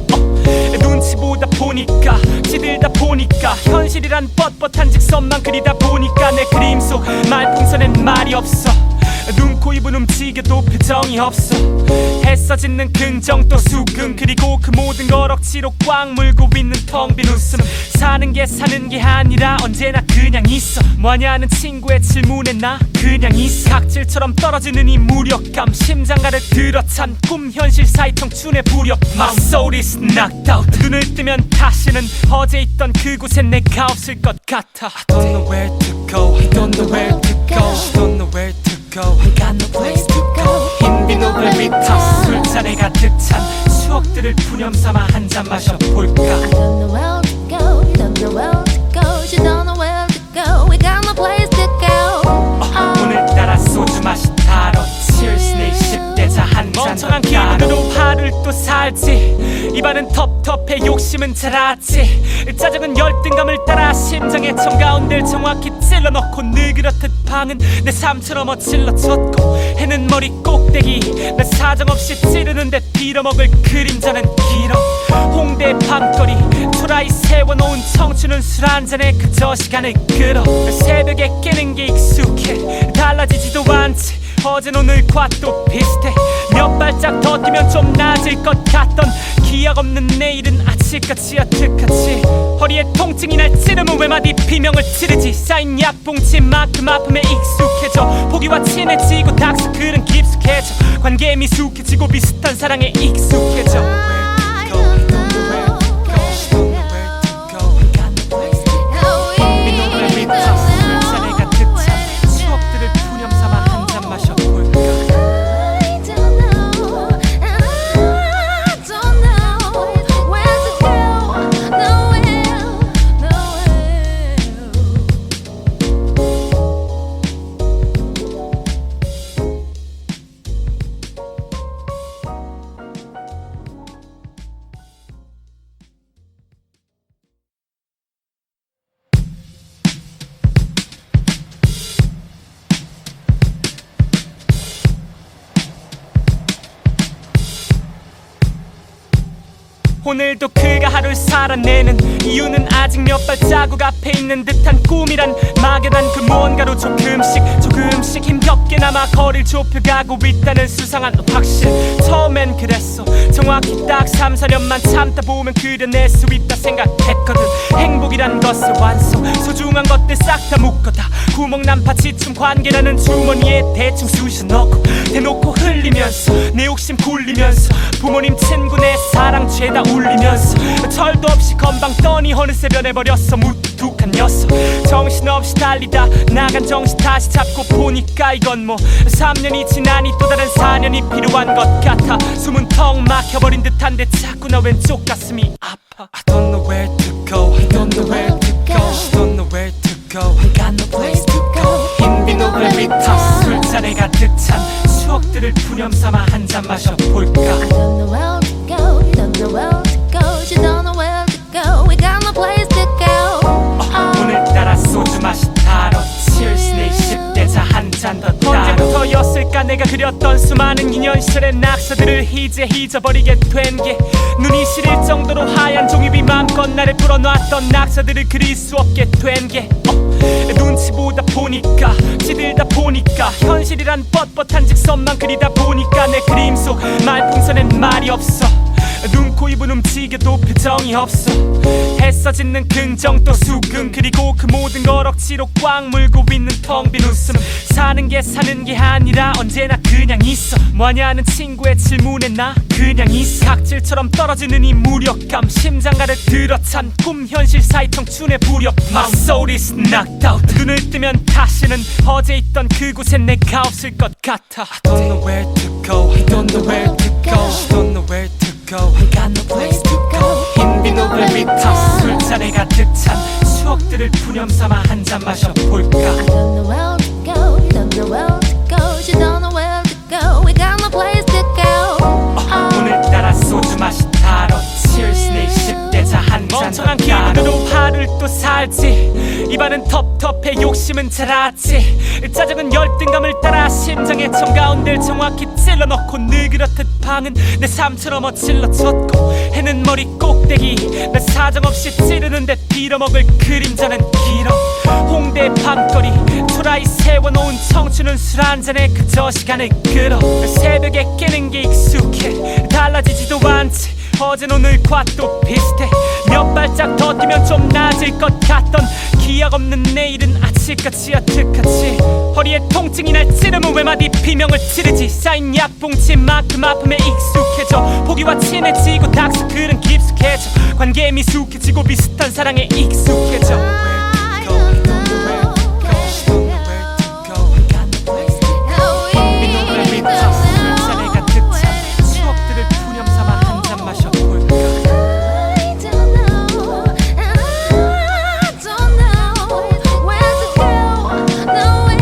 눈치 보다 보니까 시들다 보니까 현실이란 뻣뻣한 직선만 그리다 보니까 내 그림 속 말풍선엔 말이 없어. 눈, 코, 입은 움직여도 표정이 없어. 애써 짓는 긍정 또 수긍 그리고 그 모든 걸 억지로 꽉 물고 있는 텅 빈 웃음. 사는 게 아니라 언제나 그냥 있어. 뭐하냐는 친구의 질문에 나 그냥 있어. 각질처럼 떨어지는 이 무력감 심장 가득 들어찬 꿈 현실 사이 청춘의 부력. My soul is knocked out. 눈을 뜨면 다시는 어제 있던 그곳에 내가 없을 것 같아. I don't know where to go, I don't know where to go, I don't know where to go, I got no place to go. 흰 비누를 비타 술잔에 가득 찬 추억들을 푸념삼아 한 잔 마셔볼까. I don't know where to go, don't know where to go, she don't know where to go, we got no place to go. 오늘따라 소주 맛이 달어 Cheers 내 10대 자 한 잔 더 멍청한 기분으로 하루를 또 살지. 입안은 텁텁해 욕심은 자랐지. 짜증은 열등감을 따라 심장의 정가운데를 정확히 찔러넣고 늘 그렇듯 방은 내 삶처럼 어질러졌고 해는 머리 꼭대기 나 사정없이 찌르는데 빌어먹을 그림자는 길어. 홍대 밤거리 초라히 세워놓은 청춘은 술 한잔에 그저 시간을 끌어. 새벽에 깨는 게 익숙해 달라지지도 않지. 어젠 오늘과 또 비슷해. 몇 발짝 더 뛰면 좀 나아질 것 같던 기약 없는 내일은 아직까지 어떡하지. 허리에 통증이 날 찌르면 왜 마디 비명을 지르지. 쌓인 약봉지만큼 아픔에 익숙해져 포기와 친해지고 닥스클은 깊숙해져 관계에 미숙해지고 비슷한 사랑에 익숙해져. 오늘도 그가 하루를 살아내는 이유는 아직 몇 발자국 앞에 있는 듯한 꿈이란 막연한 그 무언가로 조금씩 힘겹게나마 거리를 좁혀가고 있다는 수상한 확신. 처음엔 그랬어. 정확히 딱 3-4년만 참다 보면 그려낼 수 있다 생각했거든. 행복이란 것을 완성, 소중한 것들 싹 다 묶어다 구멍난 파치춤 관계라는 주머니에 대충 쑤셔 넣고 대놓고 흘리면서 내 욕심 굴리면서 부모님 친구 내 사랑 죄다 울리면서 철도 없이 건방 떠니 어느새 변해버렸어 무뚝뚝한 녀석. 정신없이 달리다 나간 정신 다시 잡고 보니까 이건 뭐 3년이 지나니 또 다른 4년이 필요한 것 같아. 숨은 턱 막혀버린 듯한데 자꾸 나 왼쪽 가슴이 아파. I don't know where to go, I don't know where to go, I don't know where to go, I got no place to go. 흰 비누를 비타 술잔에 가득 찬 추억들을 푸념삼아 한 잔 마셔볼까. I don't know where to go, don't know where to go, she don't know where to go, we got no place to go. 오늘따라 소주 맛이 달어 Cheers 내 10대 자 한 잔 더 따라. 언제부터였을까 내가 그렸던 수많은 인연 시절의 낙서들을 이제 잊어버리게 된 게 눈이 시릴 정도로 하얀 종이비 맘껏 나를 풀어놨던 낙서들을 그릴 수 없게 된 게 눈치 보다 보니까 시들다 보니까 현실이란 뻣뻣한 직선만 그리다 보니까 내 그림 속 말풍선엔 말이 없어 눈, 코, 입은 움직여도 표정이 없어 애써 짓는 긍정 또 수긍 그리고 그 모든 걸 억지로 꽉 물고 있는 텅 빈 웃음 사는 게 아니라 언제나 그냥 있어 뭐하냐는 친구의 질문에 나 그냥 있어 각질처럼 떨어지는 이 무력감 심장 가득 들어찬 꿈 현실 사이 청춘의 부력 My soul is knocked out 눈을 뜨면 다시는 어제 있던 그곳에 내가 없을 것 같아 I don't know where to go I don't know where to go I don't know where to go I got no place to go 흰빈 노래 위타 술잔에 가득 찬 추억들을 푸념삼아 한 잔 마셔볼까 I don't know where to go, don't know where to go. She don't know where to go. We got no place to go. 오늘따라 소주 맛이 다뤄 Cheers 내 10대 자 한 잔 멍청한 기분으로 하루를 또 살지 입안은 텁텁해 욕심은 자랐지 짜증은 열등감을 따라 심장의 청가운데를 정확히 찔러넣고 늘 그렇듯 방은 내 삶처럼 어질러졌고 해는 머리 꼭대기 나 사정없이 찌르는데 빌어먹을 그림자는 길어 홍대 밤거리 초라히 세워놓은 청춘은 술 한잔에 그저 시간을 끌어 새벽에 깨는 게 익숙해 달라지지도 않지 어젠 오늘과 또 비슷해 몇 발짝 더 뛰면 좀 나아질 것 같던 기약 없는 내일은 아직까지 어떡하지 허리에 통증이 날 찌르면 외마디 비명을 지르지 쌓인 약봉지만큼 아픔에 익숙해져 포기와 친해지고 닥스클은 깊숙해져 관계에 미숙해지고 비슷한 사랑에 익숙해져 I don't know where to go. We got no place to go. 이 노래 위타 술잔에 가득 찬 추억들을 푸념삼아 한 잔 마셔볼까 I don't know where to go. Nowhere, nowhere.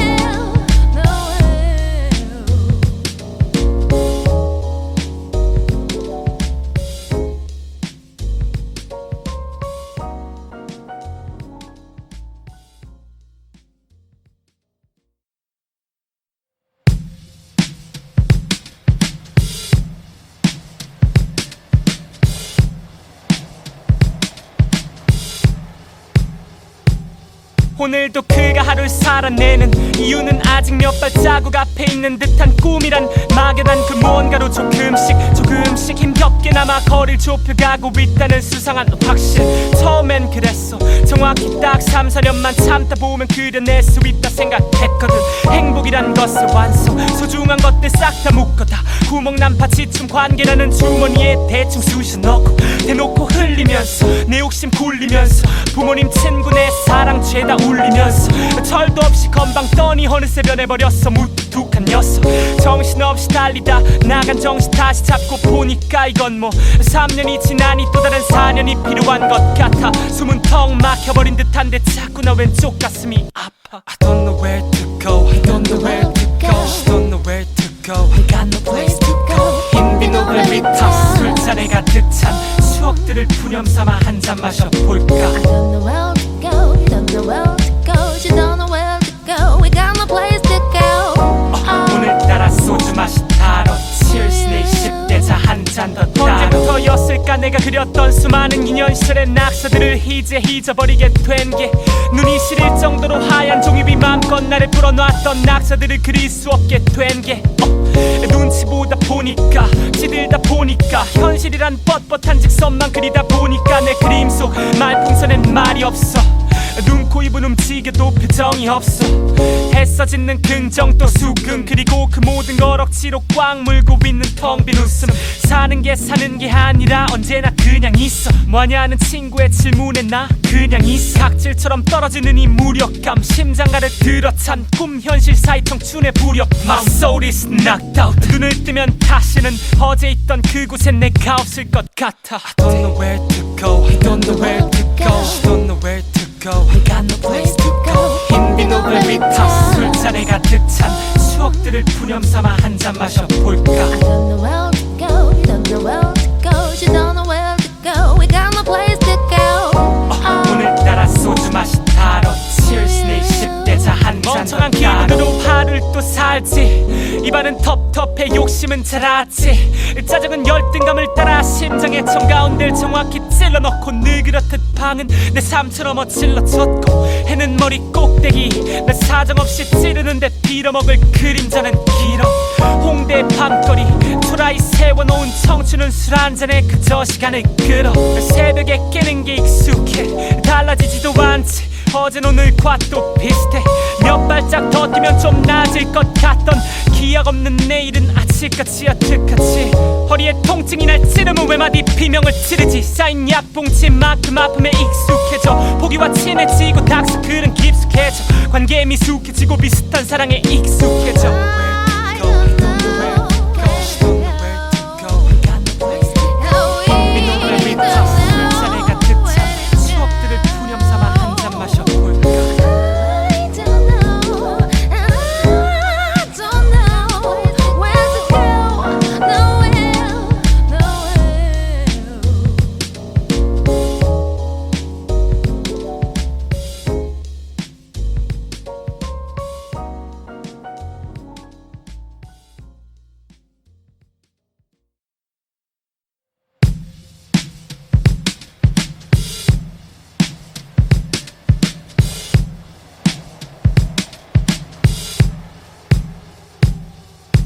오늘도 그가 하루를 살아내는 이유는 아직 몇 발자국 앞에 있는 듯한 꿈이란 막연한 그 무언가로 조금씩 힘겹게나마 거리를 좁혀가고 있다는 수상한 확신 처음엔 그랬어 정확히 딱 3, 4년만 참다 보면 그려낼 수 있다 생각했거든 행복이란 것의 완성 소중한 것들 싹 다 묶어다 구멍난 파치춤 관계라는 주머니에 대충 쑤셔 넣고 대놓고 흘리면서 내 욕심 굴리면서 부모님 친구 내 사랑 죄다 울리면서 철도 없이 건방 떠니 어느새 변해버렸어 무뚝뚝한 녀석 정신없이 달리다 나간 정신 다시 잡고 보니까 이건 뭐 3년이 지나니 또 다른 4년이 필요한 것 같아 숨은 턱 막혀버린 듯한데 자꾸 나 왼쪽 가슴이 아파 I don't know where to go I don't know where to go I don't know where to go We got no place to go. 흰빈 노래 위타 술잔에 가득 찬 추억들을 푸념삼아 한 잔 마셔볼까 I don't know where to go, don't know where to go. She don't know where to go. We got no place to go. 오늘따라 소주 맛이 다뤄 Cheers 내 10대 자 한 잔 더 따로 언제부터였을까 내가 그렸던 수많은 인연 시절의 낙서들을 이제 잊어버리게 된 게 눈이 시릴 정도로 하얀 종이비 맘껏 나를 풀어놨던 낙서들을 그릴 수 없게 된 게 눈치 보다 보니까 시들다 보니까 현실이란 뻣뻣한 직선만 그리다 보니까 내 그림 속 말풍선엔 말이 없어 눈, 코, 입은 움직여도 표정이 없어 애써 짓는 긍정 또 수긍 그리고 그 모든 걸 억지로 꽉 물고 있는 텅 빈 웃음 사는 게 아니라 언제나 그냥 있어 뭐하냐는 친구의 질문에 나 그냥 있어 각질처럼 떨어지는 이 무력감 심장 가득 들어찬 꿈 현실 사이 청춘의 부력 My soul is knocked out 눈을 뜨면 다시는 어제 있던 그곳에 내가 없을 것 같아 I don't know where to go I don't know where to go I don't know where to go We got no place to go. 흰빈 노래 위타 술잔에 가득 찬 추억들을 푸념삼아 한 잔 마셔볼까 I don't know where to go, don't know where to go. She don't know where to go. We got no place to go. 오늘따라 소주 맛이 다뤄 Cheers 내 10대 자 한 잔 멍청한 기분으로 하루를 또 살지. 입안은 텁텁해 욕심은 자랐지. 짜증은 열등감을 따라 심장의 청 가운데를 정확히 찔러넣고 늘 그렇듯 방은 내 삶처럼 어질러졌고 해는 머리 꼭대기 나 사정없이 찌르는데 빌어먹을 그림자는 길어. 홍대 밤거리 초라히 세워놓은 청춘은 술 한잔에 그저 시간을 끌어. 새벽에 깨는 게 익숙해 달라지지도 않지. 어젠 오늘과 또 비슷해. 몇 발짝 더 뛰면 좀 나아질 것 같던 기약 없는 내일은 아침까지 여태까지. 허리에 통증이 날 찌르면 외마디 비명을 지르지. 쌓인 약봉지만큼 아픔에 익숙해져. 포기와 친해지고 닥스클은 깊숙해져. 관계에 미숙해지고 비슷한 사랑에 익숙해져.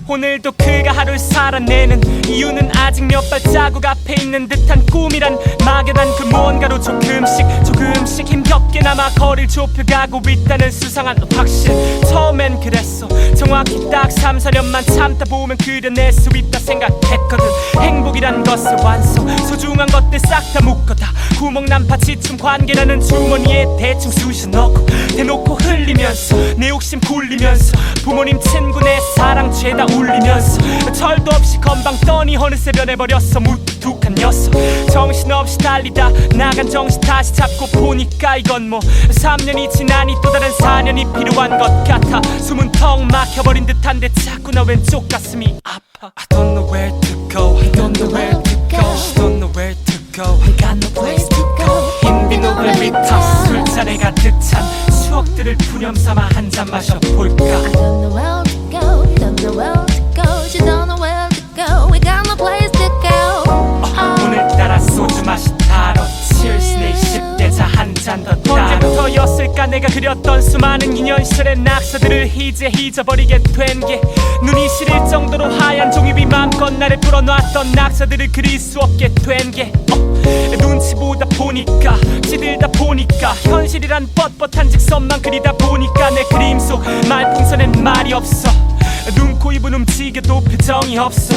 오늘도 그가 하루를 살아내는 이유는 아직 몇 발자국 앞에 있는 듯한 꿈이란 막연한 그 무언가로 조금씩 힘겹게나마 거리를 좁혀가고 있다는 수상한 확신. 처음엔 그랬어. 정확히 딱 3-4년만 참다 보면 그려낼 수 있다 생각했거든. 행복이란 것을 완성 소중한 것들 싹 다 묶어다 구멍난 파지춤 관계라는 주머니에 대충 쑤셔 넣고 대놓고 흘리면서 내 욕심 굴리면서 부모님 친구 내 사랑 죄다 울리면서 철도 없이 건방 떠니 어느새 변해버렸어 무뚝뚝한 녀석. 정신없이 달리다 나간 정신 다시 잡고 보니까 이건 뭐 3년이 지나니 또 다른 4년이 필요한 것 같아. 숨은 턱 막혀버린 듯한데 자꾸 나 왼쪽 가슴이 아파. I don't know where to go, I don't know where to go, I don't know where to go, I got no place to go. 흰 비누를 밑에 술잔에 가득 찬 추억들을 푸념삼아 한 잔 마셔볼까. I don't know where to go, don't know where to go, you don't know where to go, we got no place to go. 오늘따라 소주 맛이 달어. Cheers 내 10대 자 한 잔 더 따로. 언제부터였을까 내가 그렸던 수많은 인연 시절의 낙서들을 이제 잊어버리게 된 게. 눈이 시릴 정도로 하얀 종이비 맘껏 나를 불어놨던 낙서들을 그릴 수 없게 된 게. 눈치 보다 보니까 시들다 보니까 현실이란 뻣뻣한 직선만 그리다 보니까 내 그림 속 말풍선엔 말이 없어. 눈, 코, 입은 움직여도 표정이 없어.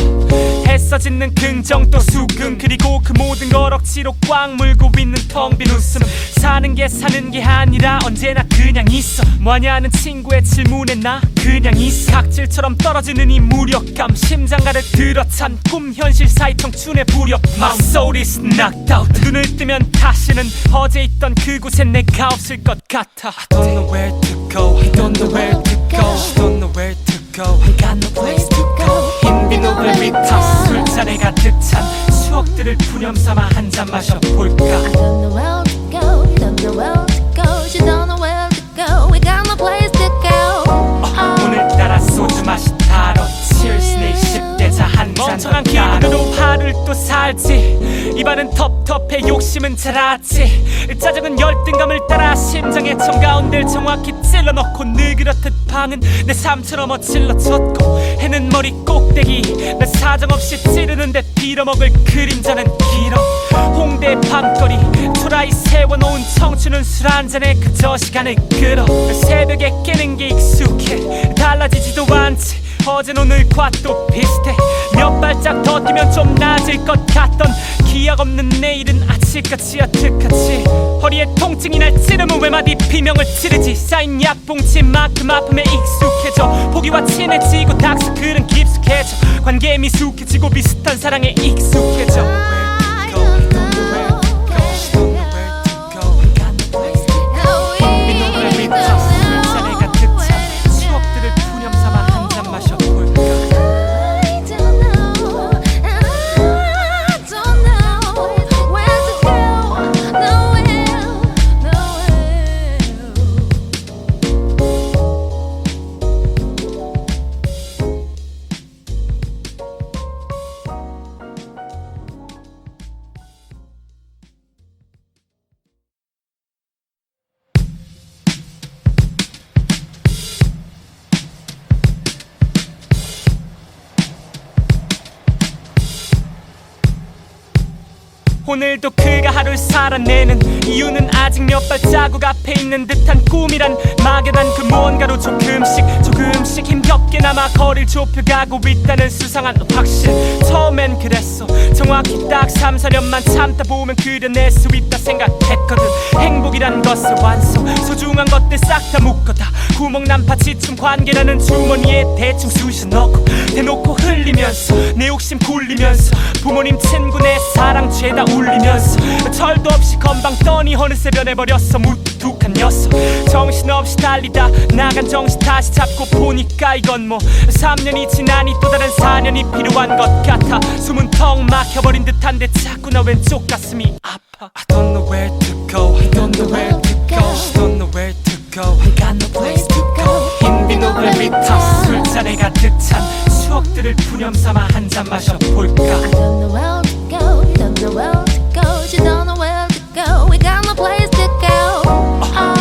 애써 짓는 긍정 또 수긍 그리고 그 모든 걸 억지로 꽉 물고 있는 텅 빈 웃음. 사는 게 아니라 언제나 그냥 있어. 뭐하냐는 친구의 질문에 나 그냥 있어. 각질처럼 떨어지는 이 무력감 심장가를 들어찬 꿈 현실 사이 청춘의 부력. My soul is knocked out. 눈을 뜨면 다시는 어제 있던 그곳에 내가 없을 것 같아. I don't know where to go, I don't know where to go, I don't know where to go, I got no place to go. 흰 비누를 밑에 술잔에 가득 찬 추억들을 푸념삼아 한 잔 마셔볼까. I don't know where to go, don't know where to go, you don't know where to go, we got no place to go. 오늘따라 소주 맛이 달어. Cheers 내 10대 자 한 잔 더 멍청한 기분으로 하루를 또 살지. 입안은 텁텁해 욕심은 자랐지. 짜증은 열등감을 따라 심장의 청 가운데를 정확히 찔러넣고 늘 그렇듯 방은 내 삶처럼 어질러졌고 해는 머리 꼭대기 나 사정없이 찌르는데 빌어먹을 그림자는 길어. 홍대 밤거리 초라히 세워놓은 청춘은 술 한잔에 그저 시간을 끌어. 새벽에 깨는 게 익숙해 달라지지도 않지. 어젠 오늘과 또 비슷해. 몇 발짝 더 뛰면 좀 나아질 것 같던 기약 없는 내일은 아침까지 여태까지. 허리에 통증이 날 찌르면 외마디 비명을 지르지. 쌓인 약봉지만큼 아픔에 익숙해져. 포기와 친해지고 닥스클은 깊숙해져. 관계에 미숙해지고 비슷한 사랑에 익숙해져. 오늘도 그가 하루를 살아내는 이유는 아직 몇 발자국 앞에 있는 듯한 꿈이란 막연한 그 무언가로 조금씩 힘겹게나마 거리를 좁혀가고 있다는 수상한 확신. 처음엔 그랬어. 정확히 딱 3, 4년만 참다 보면 그려낼 수 있다 생각했거든. 행복이란 것의 완성, 소중한 것들 싹 다 묶어다 구멍 난파 지춤 관계라는 주머니에 대충 쑤셔 넣고 대놓고 흘리면서 내 욕심 굴리면서 부모님 친구 내 사랑 죄다 울리면서 철도 없이 건방 떠니 어느새 변해버렸어 무뚝뚝한 녀석. 정신없이 달리다 나간 정신 다시 잡고 보니까 이건 뭐 3년이 지나니 또 다른 4년이 필요한 것 같아. 숨은 턱 막혀버린 듯한데 자꾸 나 왼쪽 가슴이 아파. I don't know where to go, I don't know where to go, I don't know where to go, I got no place to go. 흰빈 노래 밑터 술잔에 가득 찬 추억들을 푸념삼아 한 잔 마셔볼까. I don't know where to go, don't know where to go, you don't know where to go, we got no place to go.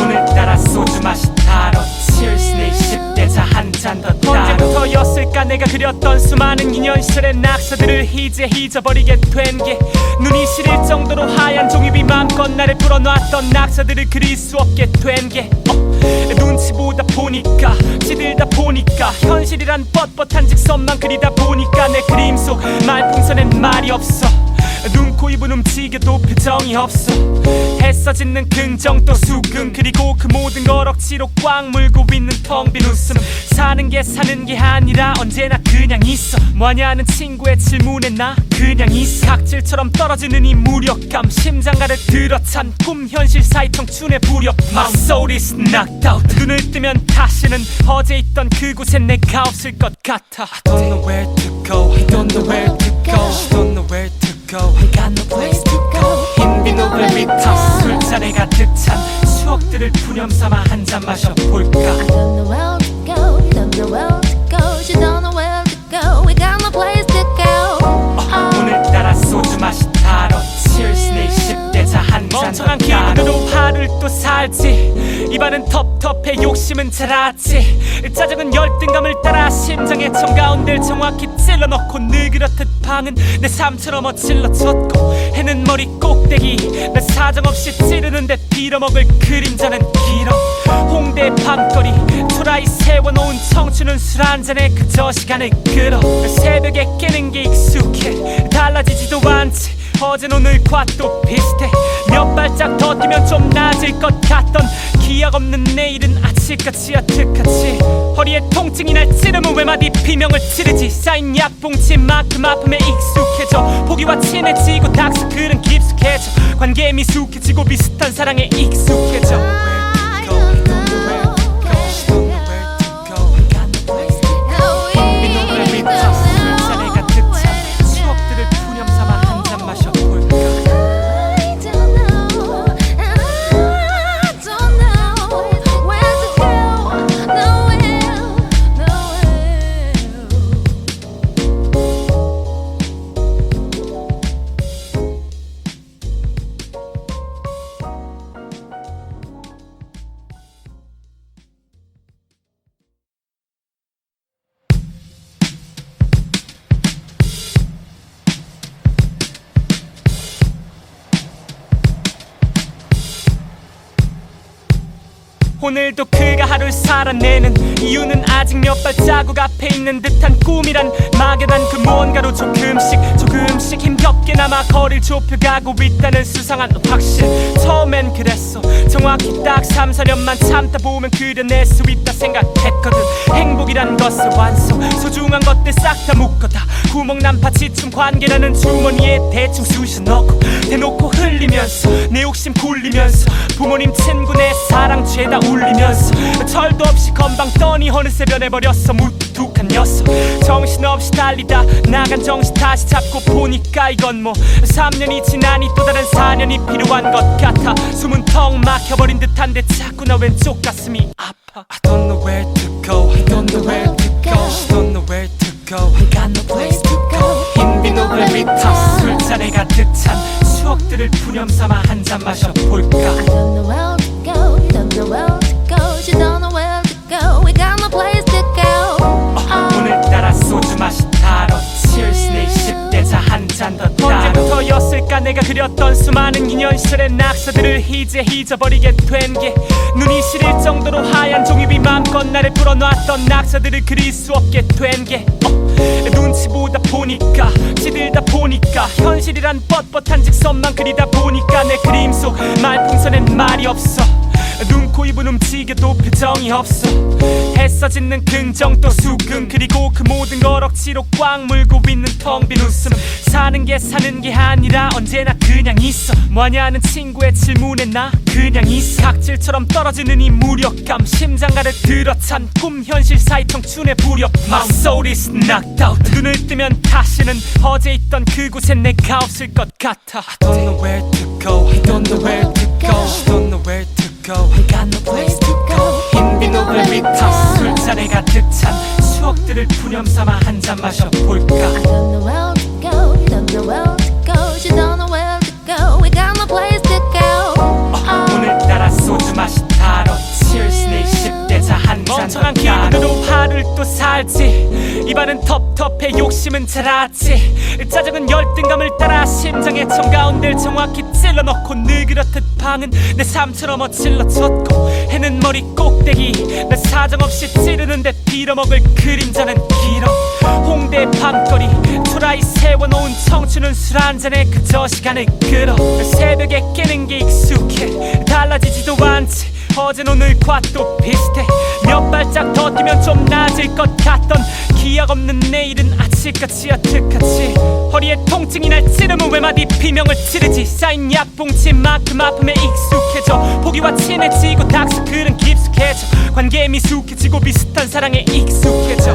오늘따라 소주 맛이 다뤄 Cheers 내 10대 자 한 잔 더 따로. 언제부터였을까 내가 그렸던 수많은 인연 시절의 낙서들을 이제 잊어버리게 된 게 눈이 시릴 정도로 하얀 종이 위 맘껏 나를 풀어놨던 낙서들을 그릴 수 없게 된 게 눈치 보다 보니까 시들다 보니까 현실이란 뻣뻣한 직선만 그리다 보니까 내 그림 속 말풍선엔 말이 없어. 눈, 코, 입은 움직여도 표정이 없어. 애써 짓는 긍정 또 수긍 그리고 그 모든 걸 억지로 꽉 물고 있는 텅 빈 웃음. 사는 게 아니라 언제나 그냥 있어. 뭐하냐는 친구의 질문에 나 그냥 있어. 각질처럼 떨어지는 이 무력감 심장가를 들어찬 꿈 현실 사이 청춘의 부력. My soul is knocked out. 눈을 뜨면 다시는 어제 있던 그곳에 내가 없을 것 같아. I don't know where to go, I don't know where to go, I don't know where to go, I got no place to go. 흰빈 노래 밑터 술잔에 가득 찬 추억들을 푸념삼아 한 잔 마셔볼까. I don't know where to go, don't know where to go, you don't know where to go, we got no place to go. 오늘따라 소주 맛이 다뤄 Cheers 내 10대 자 한 잔 더 멍청한 기분으로 하루를 또 살지. 입안은 텁텁해 욕심은 자랐지. 짜증은 열등감을 따라 심장의 정가운데를 정확히 찔러넣고 늘 그렇듯 방은 내 삶처럼 어질러졌고 해는 머리 꼭대기 난 사정없이 찌르는데 빌어먹을 그림자는 길어. 홍대 밤거리 초라히 세워놓은 청춘은 술 한잔에 그저 시간을 끌어. 새벽에 깨는 게 익숙해 달라지지도 않지. 어젠 오늘과 또 비슷해. 몇 발짝 더 뛰면 좀 나아질 것 같던 기억 없는 내일은 아직까지 어떡하지. 허리에 통증이 날 찌르면 왜 마디 비명을 지르지. 쌓인 약봉지만큼 아픔에 익숙해져 포기와 친해지고 닥스클은 깊숙해져 관계에 미숙해지고 비슷한 사랑에 익숙해져. 오늘도 그가 하루를 살아내는 이유는 아직 몇 발자국 앞에 있는 듯한 꿈이란 막연한 그 무언가로 조금씩 힘겹게나마 거리를 좁혀가고 있다는 수상한 확신. 처음엔 그랬어. 정확히 딱 3, 4년만 참다 보면 그려낼 수 있다 생각했거든. 행복이란 것의 완성, 소중한 것들 싹 다 묶어다 구멍 난파 지춤 관계라는 주머니에 대충 쑤셔 넣고 대놓고 흘리면서 내 욕심 굴리면서 부모님 친구 내 사랑 죄다 울리면서 철도 없이 건방 떠니 어느새 변해버렸어 무뚝뚝한 녀석. 정신없이 달리다 나간 정신 다시 잡고 보니까 이건 뭐 3년이 지나니 또 다른 4년이 필요한 것 같아. 숨은 턱 막혀버린 듯한데 자꾸 나 왼쪽 가슴이 아파. I don't know where to go, I don't know where to go, I don't know where to go, I got no place to go. 흰빈 노래 밑터 술잔에 가득 찬 추억들을 푸념삼아 한 잔 마셔볼까. I don't know where to go, don't know where to go, you don't know where to go, we got no place to go. 오늘따라 소주 맛이 다뤄 Cheers 내 10대 자 한 잔 더 따로. 언제부터였을까 내가 그렸던 수많은 인연 시절의 낙서들을 이제 잊어버리게 된 게 눈이 시릴 정도로 하얀 종이비 맘껏 나를 풀어놨던 낙서들을 그릴 수 없게 된 게 눈치 보다 보니까 시들다 보니까 현실이란 뻣뻣한 직선만 그리다 보니까 내 그림 속 말풍선엔 말이 없어 눈, 코, 입은 움직여도 표정이 없어 애써 짓는 긍정 또 수긍 그리고 그 모든 걸 억지로 꽉 물고 있는 텅 빈 웃음 사는 게 아니라 언제나 그냥 있어 뭐하냐는 친구의 질문에 나 그냥 있어 각질처럼 떨어지는 이 무력감 심장가를 들어찬 꿈 현실 사이 청춘의 부력 My soul is knocked out 눈을 뜨면 다시는 어제 있던 그곳엔 내가 없을 것 같아 I don't know where to go I don't know where to go I don't know where to go We got no place to go. 흰 비누를 밑타 술잔에 가득 찬 추억들을 푸념삼아 한 잔 마셔볼까 I don't know where to go. Don't know where to go. She don't know where to go. We got no place to go. 오늘따라 소주 맛이 다뤄 Cheers 내 10대 자 한 잔 멍청한 기분으로 하루를 또 살지 입안은 텁텁해 욕심은 자랐지 짜증은 열등감을 따라 심장의 정가운데를 정확히 찔러넣고 늘 그렇듯 방은 내 삶처럼 어질러졌고 해는 머리 꼭대기 내 사정없이 찌르는데 빌어먹을 그림자는 길어 홍대 밤거리 초라히 세워놓은 청춘은 술 한잔에 그저 시간을 끌어 새벽에 깨는 게 익숙해 달라지지도 않지 어젠 오늘과 또 비슷해 몇 발짝 더 뛰면 좀 나아질 것 같던 기약 없는 내일은 아직까지 어떡하지 허리에 통증이 날 찌르면 왜 마디 비명을 지르지 쌓인 약봉지만큼 아픔에 익숙해져 포기와 친해지고 닥스클은 깊숙해져 관계에 미숙해지고 비슷한 사랑에 익숙해져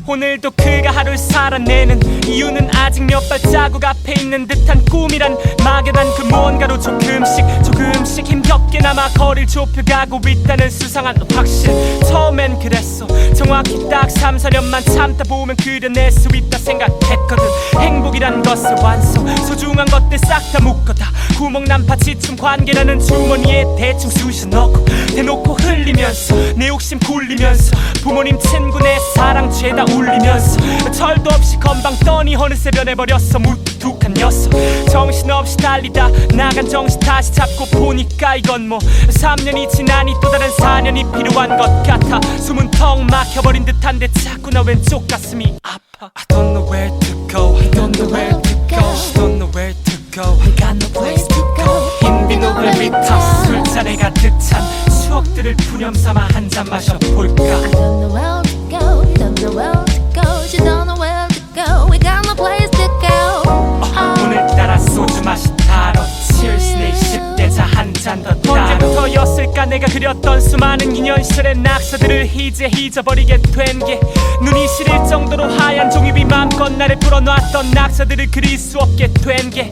오늘도 그가 하루를 살아내는 이유는 아직 몇 발자국 앞에 있는 듯한 꿈이란 막연한 그 무언가로 조금씩 힘겹게나마 거리를 좁혀가고 있다는 수상한 확신 처음엔 그랬어 정확히 딱 3, 4년만 참다 보면 그려낼 수 있다 생각했거든 행복이란 것을 완성 소중한 것들 싹 다 묶어다 구멍난 파치춤 관계라는 주머니에 대충 쑤셔 넣고 대놓고 흘리면서 내 욕심 굴리면서 부모님 친구 내 사랑 죄다 울리면서 철도 없이 건방 떠니 어느새 변해버렸어 무뚝뚝한 녀석 정신없이 달리다 나간 정신 다시 잡고 보니까 이건 뭐 3년이 지나니 또 다른 4년이 필요한 것 같아 숨은 턱 막혀버린 듯한데 자꾸 나 왼쪽 가슴이 아파 I don't know where to go I don't know where to go I don't know where to go We got no place to go. 흰 비누를 밑타 술잔에 가득 찬 추억들을 푸념삼아 한 잔 마셔볼까 I don't know where to go. Don't know where to go. She don't know where to go. We got no place to go. 오늘따라 소주 맛이 다뤄 Cheers 내 10대 자 한 잔 더 따로 언제부터였을까 내가 그렸던 수많은 인연 시절의 낙서들을 이제 잊어버리게 된 게 눈이 시릴 정도로 하얀 종이비 맘껏 나를 풀어놨던 낙서들을 그릴 수 없게 된 게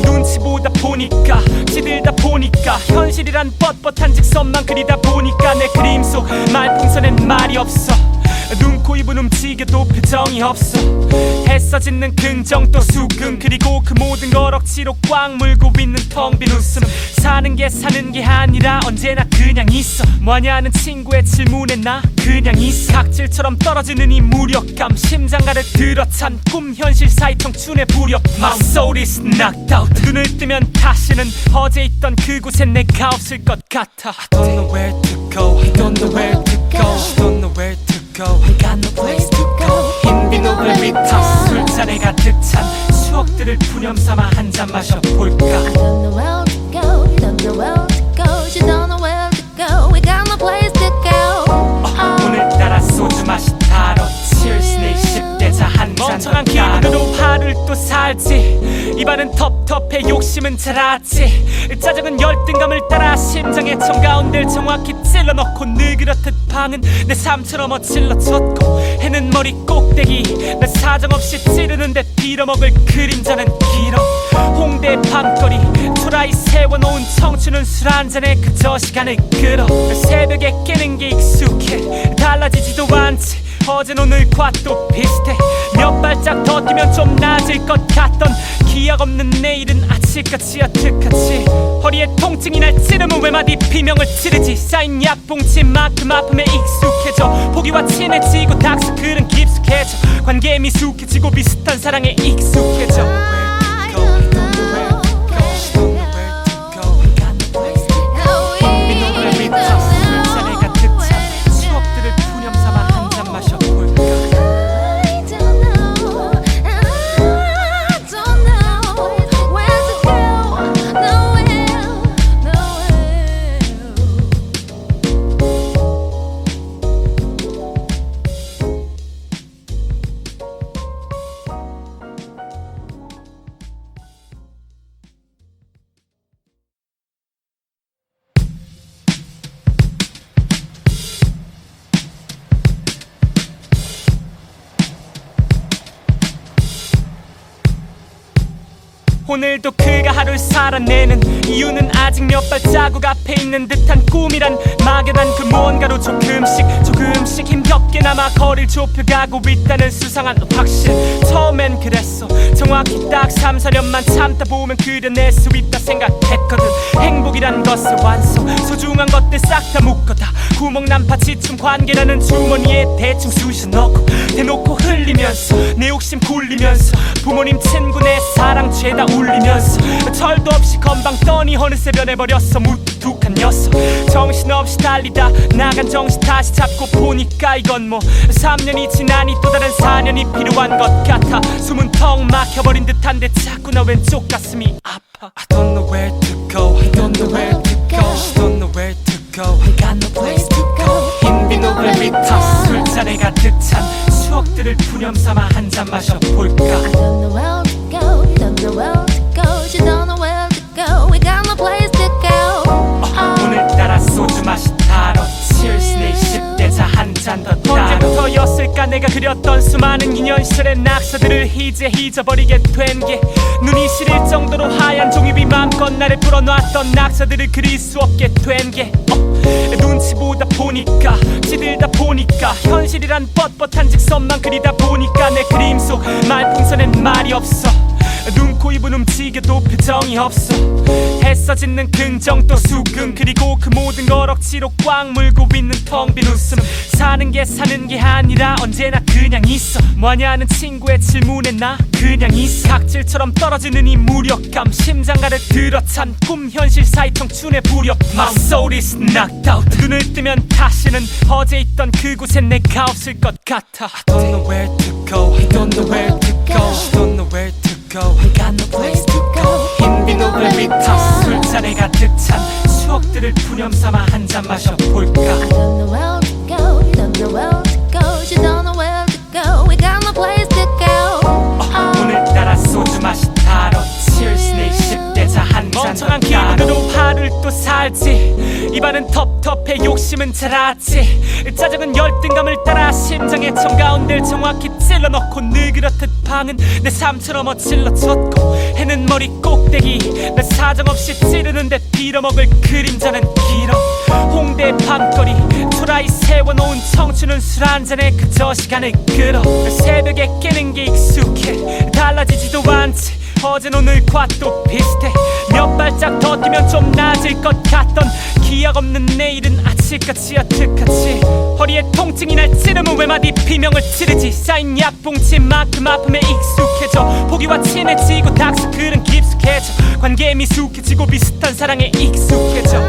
눈치 보다 보니까 시들다 보니까 현실이란 뻣뻣한 직선만 그리다 보니까 내 그림 속 말풍선엔 말이 없어 눈, 코, 입은 움직여도 표정이 없어 애써 짓는 긍정 또 수긍 그리고 그 모든 걸 억지로 꽉 물고 있는 텅 빈 웃음 사는 게 아니라 언제나 그냥 있어 뭐하냐는 친구의 질문에 나 그냥 있어 각질처럼 떨어지는 이 무력감 심장가를 들어찬 꿈 현실 사이 청춘의 부력 My soul is knocked out 눈을 뜨면 다시는 어제 있던 그곳엔 내가 없을 것 같아 I don't know where to go I don't know where to go I don't know where to go We got no place to go. 흰 비누를 밑타 술잔에 가득 찬 추억들을 푸념삼아 한 잔 마셔볼까 I don't know where to go. Don't know where to go. She don't know where to go. We got no place to go. 오늘따라 소주 맛이 다뤄 Cheers 내 10대 자 한 잔 멍청한 기분으로 하루를 또 살지 입안은 텁텁해 욕심은 잘 알았지. 짜증은 열등감을 따라 심장의 정가운데를 정확히 찔러넣고 늘 그렇듯 방은 내 삶처럼 어질러졌고 해는 머리 꼭대기 날 사정없이 찌르는데 빌어먹을 그림자는 길어. 홍대 밤거리 초라히 세워놓은 청춘은 술 한잔에 그저 시간을 끌어. 새벽에 깨는 게 익숙해 달라지지도 않지. 어젠 오늘과 또 비슷해. 몇 발짝 더 뛰면 좀 나아질 것 같던 기약 없는 내일은 아직까지 어떡하지. 허리에 통증이 날 찌르면 외마디 비명을 지르지. 쌓인 약봉치만큼 아픔에 익숙해져. 포기와 친해지고 닥스클은 깊숙해져. 관계에 미숙해지고 비슷한 사랑에 익숙해져. 오늘도 그가 하루를 살아내는 이유는 아직 몇 발자국 앞에 있는 듯한 꿈이란 막연한 그 무언가로 조금씩 힘겹게나마 거리를 좁혀가고 있다는 수상한 확신. 처음엔 그랬어. 정확히 딱 3-4년만 참다 보면 그려낼 수 있다 생각했거든. 행복이란 것의 완성, 소중한 것들 싹 다 묶어다 구멍 난파 지춤 관계라는 주머니에 대충 쑤셔 넣고 대놓고 흘리면서 내 욕심 굴리면서 부모님 친구 내 사랑 죄다 울리면서 철도 없이 건방 떠니 어느새 변해버렸어 무뚝뚝한 녀석. 정신없이 달리다 나간 정신 다시 잡고 보니까 이건 뭐 3년이 지나니 또 다른 4년이 필요한 것 같아. 숨은 턱 막혀버린 듯한데 자꾸 나 왼쪽 가슴이 아파. I don't know where to go, I don't know where to go, she don't know where to go, I got no place to go. 흰 비누를 밑터 술잔에 가득 찬 추억들을 푸념삼아 한 잔 마셔볼까. I don't know where to go, don't know where to go, she don't know where to go, we got no place to go. 오늘따라 소주 맛이 달어. Cheers 내 10대 차 한 잔 더 따로. 언제부터였을까 내가 그렸던 수많은 인연 시절의 낙서들을 이제 잊어버리게 된 게 눈이 시릴 정도로 하얀 종이비 맘껏 나를 풀어놨던 낙서들을 그릴 수 없게 된 게 눈치 보다 보니까 시들다 보니까 현실이란 뻣뻣한 직선만 그리다 보니까 내 그림 속 말풍선엔 말이 없어. 눈, 코, 입은 움직여도 표정이 없어. 애써 짓는 긍정 또 수긍 그리고 그 모든 걸 억지로 꽉 물고 있는 텅 빈 웃음. 사는 게 아니라 언제나 그냥 있어. 뭐하냐는 친구의 질문에 나 그냥 있어. 각질처럼 떨어지는 이 무력감 심장가를 들어찬 꿈 현실 사이 청춘의 부력. My soul is knocked out. 눈을 뜨면 다시는 어제 있던 그곳에 내가 없을 것 같아. I don't know where to go, I don't know where to go, she don't know where to go, I got no place to go. 흰 비누를 밑터 술잔에 가득 찬 추억들을 푸념삼아 한 잔 마셔볼까. I don't know where to go, don't know where to go, she don't know where to go, we got no place to go. 오늘따라 소주 맛이 달어. Cheers 내 10대 차 한 잔 멍청한 기분으로 하루를 또 살지. 입안은 텁텁해 욕심은 잘 알았지. 짜증은 열등감을 따라 심장의 정가운데를 정확히 찔러넣고 늘 그렇듯 방은 내 삶처럼 어질러졌고 해는 머리 꼭대기 날 사정없이 찌르는데 빌어먹을 그림자는 길어. 홍대 밤거리 초라히 세워놓은 청춘은 술 한잔에 그저 시간을 끌어. 새벽에 깨는 게 익숙해 달라지지도 않지. 어젠 오늘과 또 비슷해. 몇 발짝 더 뛰면 좀 나아질 것 같던 기약 없는 내일은 아직까지 어떡하지. 허리에 통증이 날 찌르면 외마디 비명을 지르지. 쌓인 약봉치만큼 아픔에 익숙해져. 포기와 친해지고 닥스클은 깊숙해져. 관계에 미숙해지고 비슷한 사랑에 익숙해져.